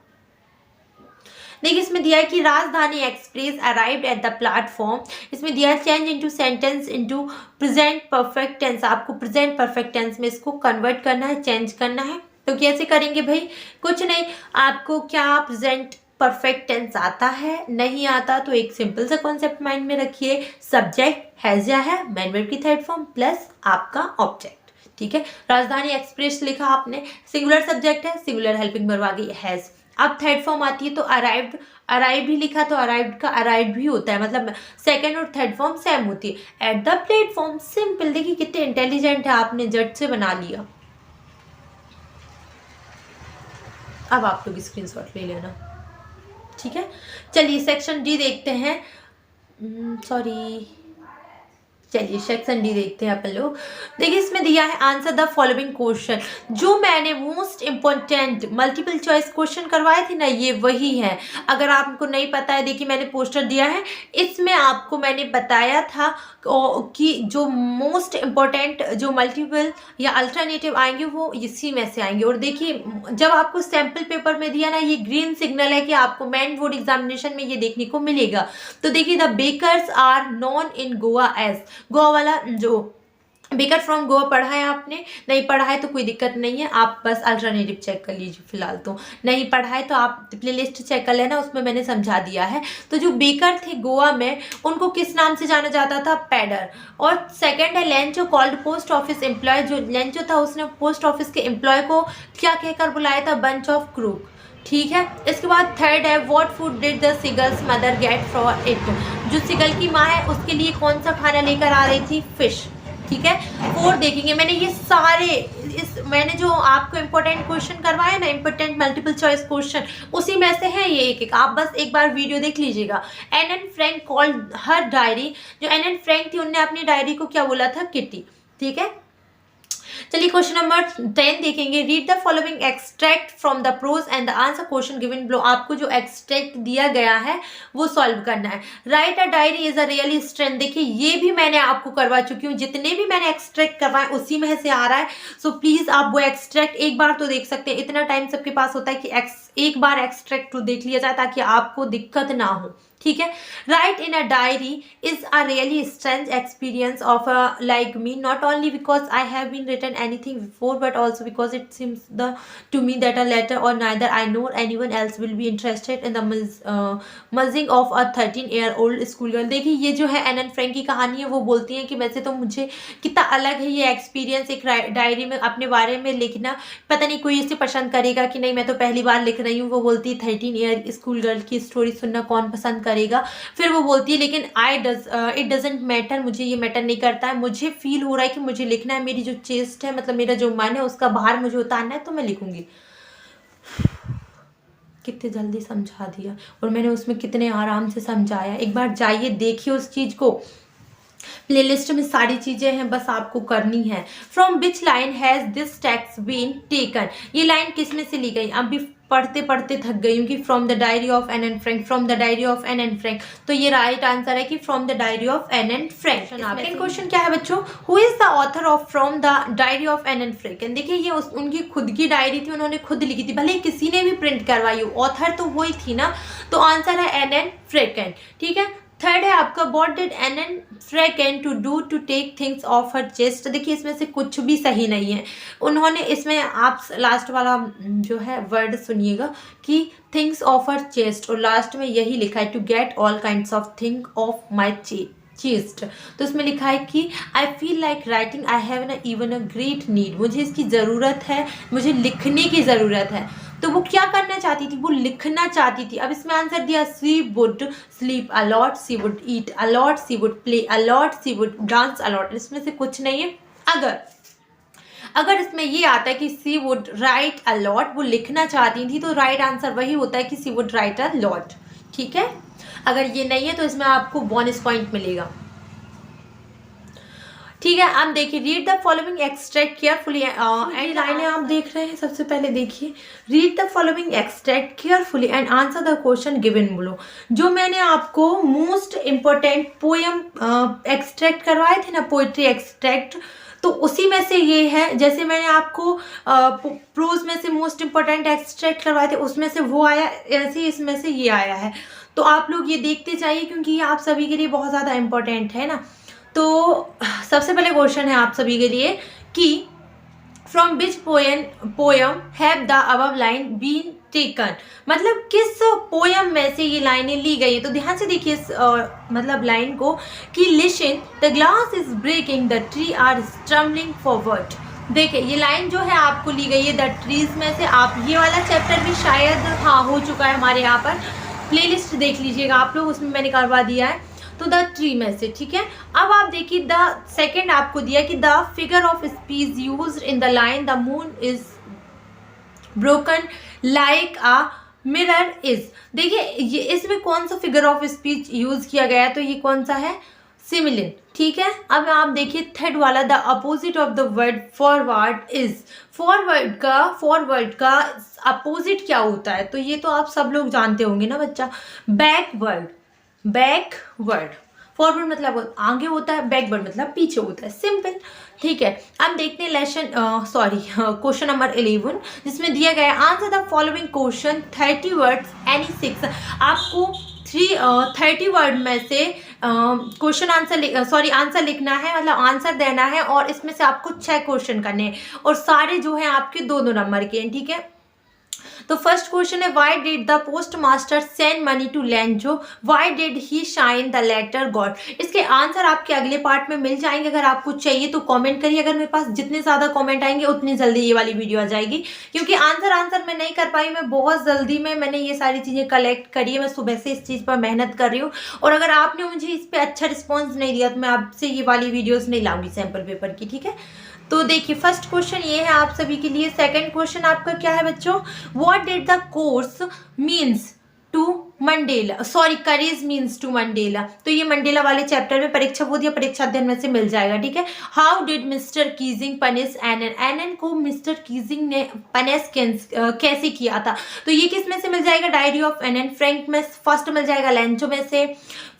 देखिए इसमें दिया है कि Rajdhani express arrived at the platform, इसमें दिया है change into sentence into present perfect tense, आपको प्रेजेंट परफेक्ट टेंस में इसको कन्वर्ट करना है, चेंज करना है। तो कैसे करेंगे भाई, कुछ नहीं, आपको क्या प्रेजेंट परफेक्ट टेंस आता है, नहीं आता तो एक सिंपल सा कॉन्सेप्ट माइंड में रखिए, सब्जेक्ट हैज या है, मेन वर्ब की थर्ड फॉर्म प्लस आपका ऑब्जेक्ट, ठीक है। राजधानी एक्सप्रेस लिखा आपने, सिंगुलर सब्जेक्ट है, सिंगुलर हेल्पिंग वर्ब आ गई हैज। अब थर्ड फॉर्म आती है तो अराइव्ड भी लिखा तो अराइव्ड का अराइव्ड भी होता है, मतलब सेकंड और थर्ड फॉर्म सेम होती है। एट द प्लेटफॉर्म, सिंपल, देखिए कितने इंटेलिजेंट है, आपने झट से बना लिया। अब आप लोग स्क्रीनशॉट ले लेना, ठीक है। चलिए सेक्शन डी देखते हैं, चलिए सेक्शन डी देखते हैं अपन लोग। देखिए इसमें दिया है आंसर द फॉलोइंग क्वेश्चन, जो मैंने most important multiple choice question करवाए थे ना, ये वही है। अगर आपको नहीं पता है, देखिए मैंने पोस्टर दिया है, इसमें आपको मैंने बताया था कि जो मोस्ट इम्पोर्टेंट जो मल्टीपल या अल्टरनेटिव आएंगे वो इसी में से आएंगे। और देखिए जब आपको सैम्पल पेपर में दिया ना, ये ग्रीन सिग्नल है कि आपको मेन बोर्ड एग्जामिनेशन में ये देखने को मिलेगा। तो देखिए the bakers are known in Goa as, Goa वाला जो बेकर फ्रॉम गोवा पढ़ा है आपने, नहीं पढ़ा है तो कोई दिक्कत नहीं है, आप बस अल्टरनेटिव चेक कर लीजिए फिलहाल। तो नहीं पढ़ा है तो आप प्लेलिस्ट चेक कर लेना, उसमें मैंने समझा दिया है। तो जो बेकर थे गोवा में, उनको किस नाम से जाना जाता था, पैडर। और सेकंड है Lencho called post office employ, जो लेंचो था उसने पोस्ट ऑफिस के एम्प्लॉय को क्या कहकर बुलाया था, बंच ऑफ क्रूक, ठीक है। इसके बाद थर्ड है what food did the seagulls mother get for it, जो सीगल की माँ है उसके लिए कौन सा खाना लेकर आ रही थी, फिश, ठीक है। फोर्थ देखेंगे, मैंने ये सारे मैंने जो आपको इम्पोर्टेंट क्वेश्चन करवाए ना, इम्पोर्टेंट मल्टीपल चॉइस क्वेश्चन, उसी में से है ये एक आप बस एक बार वीडियो देख लीजिएगा। Anne Frank called her diary, जो एन फ्रैंक थी उनने अपनी डायरी को क्या बोला था, किटी, ठीक है। चलिए क्वेश्चन नंबर 10 देखेंगे, read the following extract from the prose and the answer question given below, आपको जो एक्सट्रैक्ट दिया गया है वो सॉल्व करना है। Right a diary is a really strength, देखिए ये भी मैंने आपको करवा चुकी हूँ, जितने भी मैंने एक्सट्रैक्ट करवाए उसी में से आ रहा है। सो प्लीज आप वो एक्सट्रैक्ट एक बार तो देख सकते हैं, इतना टाइम सबके पास होता है कि एक बार एक्सट्रैक्ट तो देख लिया जाए ताकि आपको दिक्कत ना हो, ठीक है। Write in a diary is a really strange experience of a like me, not only because I have been written anything before but also because it seems the to me that a later और neither I nor anyone else will be interested in the musing of a 13-year-old school girl. देखिए ये जो है Anne Frank की कहानी है, वो बोलती है कि वैसे तो मुझे कितना अलग है ये एक्सपीरियंस एक डायरी में अपने बारे में लिखना, पता नहीं कोई इसे पसंद करेगा कि नहीं, मैं तो पहली बार लिख रही हूँ। वो बोलती है 13-year स्कूल गर्ल की स्टोरी सुनना कौन पसंद करेगा। फिर वो बोलती है लेकिन इट डजेंट मैटर, मुझे ये मैटर नहीं करता है, मुझे फील हो रहा है कि मुझे लिखना है, मेरी जो चेस्ट है मतलब मेरा जो मन है उसका बाहर मुझे उतारना है तो मैं लिखूंगी। कितने जल्दी समझा दिया और मैंने उसमें कितने आराम से समझाया, एक बार जाइए देखिए उस चीज़ को, प्लेलिस्ट में सारी चीजें हैं, बस आपको करनी है। From which line has this text been taken, ये लाइन किस में से ली गई, अभी पढ़ते पढ़ते थक गई हूँ कि from the diary of Anne Frank, from the diary of Anne Frank, तो ये राइट आंसर है कि from the diary of Anne Frank. Second question क्या है बच्चों, who is the author of from the diary of Anne Frank. देखिए ये उनकी खुद की डायरी थी, उन्होंने खुद लिखी थी, भले किसी ने भी प्रिंट करवाई हो, ऑथर तो वही थी ना, तो आंसर है एन फ्रैंक, ठीक है। थर्ड है आपका what did Anne Frank to do to take things of her chest. देखिए इसमें से कुछ भी सही नहीं है। उन्होंने इसमें आप लास्ट वाला जो है वर्ड सुनिएगा कि थिंग्स ऑफ हर चेस्ट, और लास्ट में यही लिखा है to get all kinds of thing of my chest. तो इसमें लिखा है कि I feel like writing, I have an even a great need. मुझे इसकी ज़रूरत है, मुझे लिखने की ज़रूरत है। तो वो क्या करना चाहती थी, वो लिखना चाहती थी। अब इसमें आंसर दिया she would sleep a lot, she would eat a lot, she would play a lot, she would dance a lot. इसमें से कुछ नहीं है। अगर इसमें ये आता है कि सी वुड राइट अलॉट, वो लिखना चाहती थी, तो राइट आंसर वही होता है कि सी वुड राइट अ लॉट। ठीक है, अगर ये नहीं है तो इसमें आपको बोनस पॉइंट मिलेगा। ठीक है, आप देखिए read the following extract carefully. And लाइनें आप देख रहे हैं। सबसे पहले देखिए read the following extract carefully and answer the question given below. जो मैंने आपको मोस्ट इम्पोर्टेंट पोएम एक्सट्रैक्ट करवाए थे ना, पोइट्री एक्सट्रैक्ट, तो उसी में से ये है। जैसे मैंने आपको प्रोज में से मोस्ट इम्पोर्टेंट एक्सट्रैक्ट करवाए थे, उसमें से वो आया, ऐसे ही इसमें से ये आया है। तो आप लोग ये देखते जाइए क्योंकि ये आप सभी के लिए बहुत ज़्यादा इम्पोर्टेंट है ना। तो सबसे पहले क्वेश्चन है आप सभी के लिए कि from which poem have the above line been taken, मतलब किस पोयम में से ये लाइनें ली गई है। तो ध्यान से देखिए इस मतलब लाइन को कि listen the glass is breaking the tree are stumbling forward. देखिए ये लाइन जो है आपको ली गई है द ट्रीज में से। आप ये वाला चैप्टर भी शायद हाँ हो चुका है हमारे यहाँ पर, प्लेलिस्ट देख लीजिएगा आप लोग, उसमें मैंने करवा दिया है। तो द ट्री में से, ठीक है। अब आप देखिए द सेकंड आपको दिया कि the figure of speech used in the line the moon is broken like a mirror is. देखिए ये इसमें कौन सा फिगर ऑफ स्पीच यूज किया गया है, तो ये कौन सा है, सिमिलिन। ठीक है, अब आप देखिए थर्ड वाला the opposite of the word forward is. Forward का अपोजिट क्या होता है, तो ये तो आप सब लोग जानते होंगे ना बच्चा, बैकवर्ड। फॉरवर्ड मतलब आगे होता है, बैकवर्ड मतलब पीछे होता है, सिंपल। ठीक है, अब देखते हैं क्वेश्चन नंबर 11 जिसमें दिया गया है answer the following question 30 words any 6। आपको 30 वर्ड में से क्वेश्चन आंसर लिखना है, मतलब आंसर देना है, और इसमें से आपको 6 क्वेश्चन करने हैं और सारे जो हैं आपके 2-2 नंबर के हैं। ठीक है, तो फर्स्ट क्वेश्चन है why did the post master send money to Lencho, why did he sign the letter God. इसके आंसर आपके अगले पार्ट में मिल जाएंगे। अगर आपको चाहिए तो कमेंट करिए। अगर मेरे पास जितने ज़्यादा कमेंट आएंगे उतनी जल्दी ये वाली वीडियो आ जाएगी, क्योंकि आंसर मैं नहीं कर पाई। मैं बहुत जल्दी में मैंने ये सारी चीज़ें कलेक्ट करी है। मैं सुबह से इस चीज़ पर मेहनत कर रही हूँ, और अगर आपने मुझे इस पर अच्छा रिस्पॉन्स नहीं दिया तो मैं आपसे ये वाली वीडियोज़ नहीं लाऊंगी सैम्पल पेपर की। ठीक है, तो देखिए फर्स्ट क्वेश्चन ये है आप सभी के लिए। सेकंड क्वेश्चन आपका क्या है बच्चों, what did the course means to Mandela, courage means to Mandela. तो ये मंडेला वाले चैप्टर में परीक्षा बोध या परीक्षा अध्ययन में से मिल जाएगा। ठीक है, how did Mr Keesing punish Anne को मिस्टर कीजिंग ने पनिश कैसे किया था। तो ये किस में से मिल जाएगा, डायरी ऑफ एनन फ्रैंक में फर्स्ट मिल जाएगा, लैंचो में से।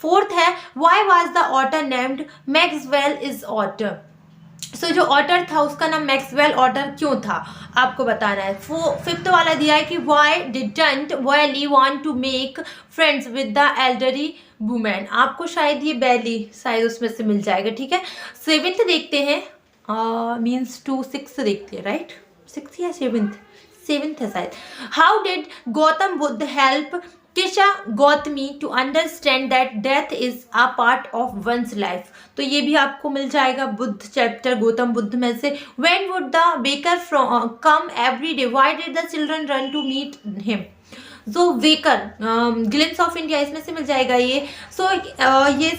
फोर्थ है why was the author named Maxwell is author. जो ऑटर था उसका नाम मैक्सवेल ऑटर क्यों था, आपको बताना है। फिफ्थ वाला दिया है कि why didn't Valli want to make friends with the elderly women. आपको शायद ये बैली शायद उसमें से मिल जाएगा। ठीक है, सेवेंथ देखते हैं, मीन्स टू 6 देखते हैं, राइट, 6 या 7th है शायद। How did Gautam Buddha help Kisha Gautami to understand that death is a part of one's life। तो ये भी आपको मिल जाएगा बुद्ध चैप्टर, गौतम बुद्ध में से। When would the baker come every day? Why did the children run to meet him? जो waker glimpse of India इसमें से मिल जाएगा ये। ये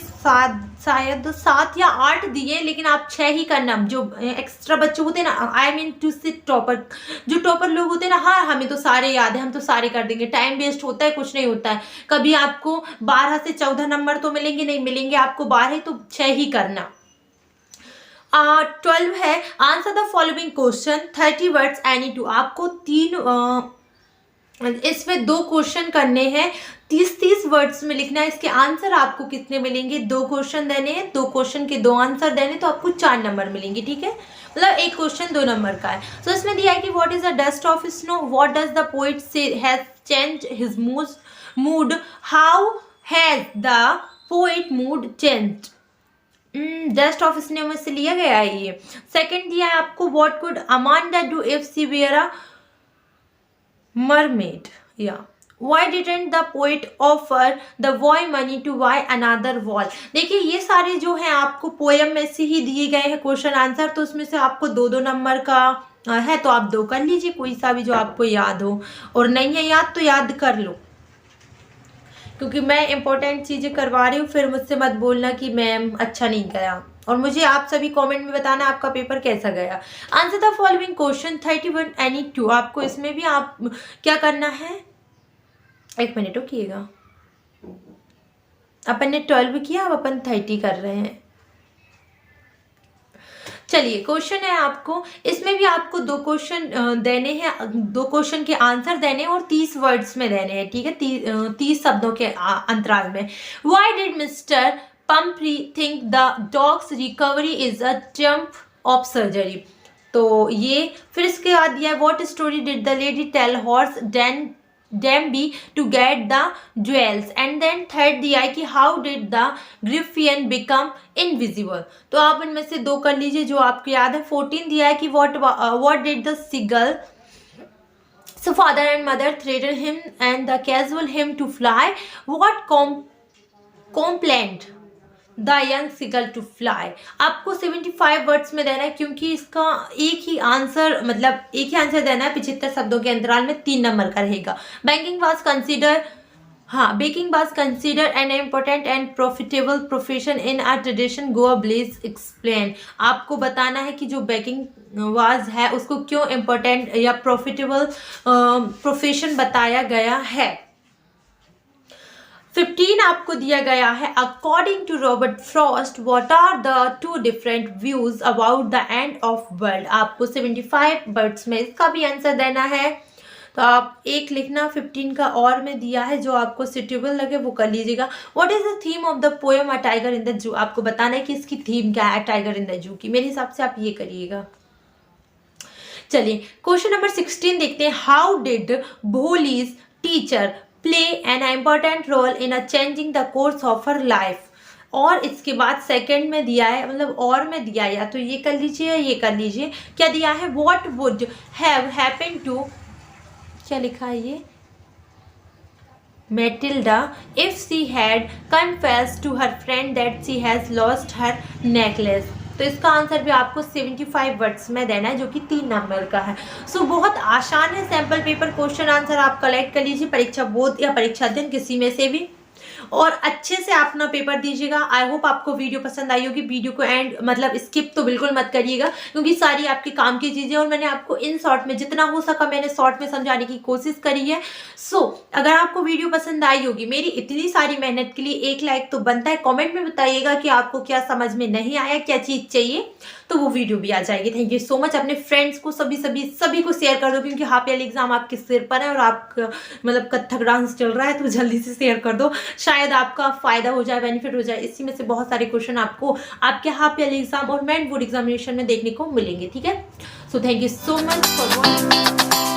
शायद 7 या 8 दिए, लेकिन आप 6 ही करना। जो एक्स्ट्रा बच्चे होते हैं ना, I mean to sit topper, जो टॉपर लोग होते हैं ना, हाँ हमें तो सारे याद है, हम तो सारे कर देंगे। टाइम वेस्ट होता है, कुछ नहीं होता है। कभी आपको 12 से 14 नंबर तो मिलेंगे नहीं मिलेंगे, आपको 12 तो 6 ही करना। 12 है answer the following question 30 words any 2। आपको 3 इसमें 2 क्वेश्चन करने हैं, 30 वर्ड्स में लिखना है। इसके आंसर आपको कितने मिलेंगे, 2 क्वेश्चन देने हैं, 2 क्वेश्चन के 2 आंसर देने, तो आपको 4 नंबर मिलेंगे। ठीक है, मतलब एक क्वेश्चन 2 नंबर का है। तो इसमें दिया है कि what is the dust of snow, what does the poet say has changed his mood, how has the poet mood changed, just of cinema से लिया गया है ये। सेकंड दिया है आपको, what could Amanda do if she were a mermaid, या Why didn't the poet offer the boy money to buy another wall? देखिए ये सारे जो हैं आपको पोएम में से ही दिए गए हैं क्वेश्चन आंसर, तो उसमें से आपको 2-2 नंबर का है तो आप 2 कर लीजिए, कोई सा भी जो आपको याद हो, और नहीं है याद तो याद कर लो, क्योंकि मैं इंपॉर्टेंट चीज़ें करवा रही हूँ, फिर मुझसे मत बोलना कि मैम अच्छा नहीं गया। और मुझे आप सभी कमेंट में बताना आपका पेपर कैसा गया। Answer the following question 31 any 2। आपको इसमें भी आप क्या करना है, 1 मिनट रुकिएगा, अपन ने 12 किया, अब अपन 30 कर रहे हैं। चलिए क्वेश्चन है आपको, इसमें भी आपको 2 क्वेश्चन देने हैं, 2 क्वेश्चन के आंसर देने हैं और 30 वर्ड्स में देने हैं, ठीक है, 30 शब्दों के अंतराल में। Why did Mr Pumphrey think the dog's recovery is a jump of surgery? तो ये फिर इसके बाद दिया है, what story did the lady tell horse Danby to get the jewels, and then third दिया है कि how did the Griffin become invisible? तो आप इनमें से 2 कर लीजिए जो आपको याद है। 14 दिया है कि what did the seagull, so father and mother threatened him and the casual him to fly, what complained the young seagull to fly? आपको 75 वर्ड्स में देना है, क्योंकि इसका एक ही आंसर देना है 75 शब्दों के अंतराल में, 3 नंबर का रहेगा। Baking was consider an important and profitable profession in a tradition, go please explain. आपको बताना है कि जो बेकिंग वाज है उसको क्यों इम्पोर्टेंट या प्रॉफिटेबल प्रोफेशन बताया गया है। 15 आपको दिया गया है, according to Robert Frost what are the 2 different views about the end of world? आपको 75 वर्ड्स में इसका भी आंसर देना है, तो आप 1 लिखना, 15 का और में दिया है, जो आपको सुटेबल लगे वो कर लीजिएगा। What is the theme of the poem a tiger in the zoo? आपको बताना है कि इसकी थीम क्या है टाइगर इन द जू की, मेरे हिसाब से आप ये करिएगा। चलिए क्वेश्चन नंबर 16 देखते हैं, how did Bholi's teacher play an important role in a changing the course of her life? और इसके बाद सेकंड में दिया है, मतलब और में दिया है, या तो ये कर लीजिए या ये कर लीजिए। क्या दिया है, what would have happened to, क्या लिखा है ये, Matilda if she had confessed to her friend that she has lost her necklace? तो इसका आंसर भी आपको 75 वर्ड्स में देना है, जो कि 3 नंबर का है। सो बहुत आसान है सैम्पल पेपर क्वेश्चन आंसर, आप कलेक्ट कर लीजिए परीक्षा बोर्ड या परीक्षा दिन किसी में से भी, और अच्छे से अपना पेपर दीजिएगा। आई होप आपको वीडियो पसंद आई होगी। वीडियो को एंड मतलब स्किप तो बिल्कुल मत करिएगा, क्योंकि सारी आपके काम की चीज़ें, और मैंने आपको इन शॉर्ट में जितना हो सका मैंने शॉर्ट में समझाने की कोशिश करी है। सो अगर आपको वीडियो पसंद आई होगी, मेरी इतनी सारी मेहनत के लिए 1 लाइक तो बनता है। कॉमेंट में बताइएगा कि आपको क्या समझ में नहीं आया, क्या चीज़ चाहिए, तो वो वीडियो भी आ जाएगी। Thank you so much. अपने फ्रेंड्स को सभी को शेयर कर दो, क्योंकि हाफ ईयरली एग्जाम आपके सिर पर है और आपका मतलब कथक डांस चल रहा है, तो जल्दी से शेयर कर दो, शायद आपका फायदा हो जाए, बेनिफिट हो जाए। इसी में से बहुत सारे क्वेश्चन आपको आपके हाफ ईयरली एग्जाम और मेन बोर्ड एग्जामिनेशन में देखने को मिलेंगे, ठीक है। So thank you so much for watching.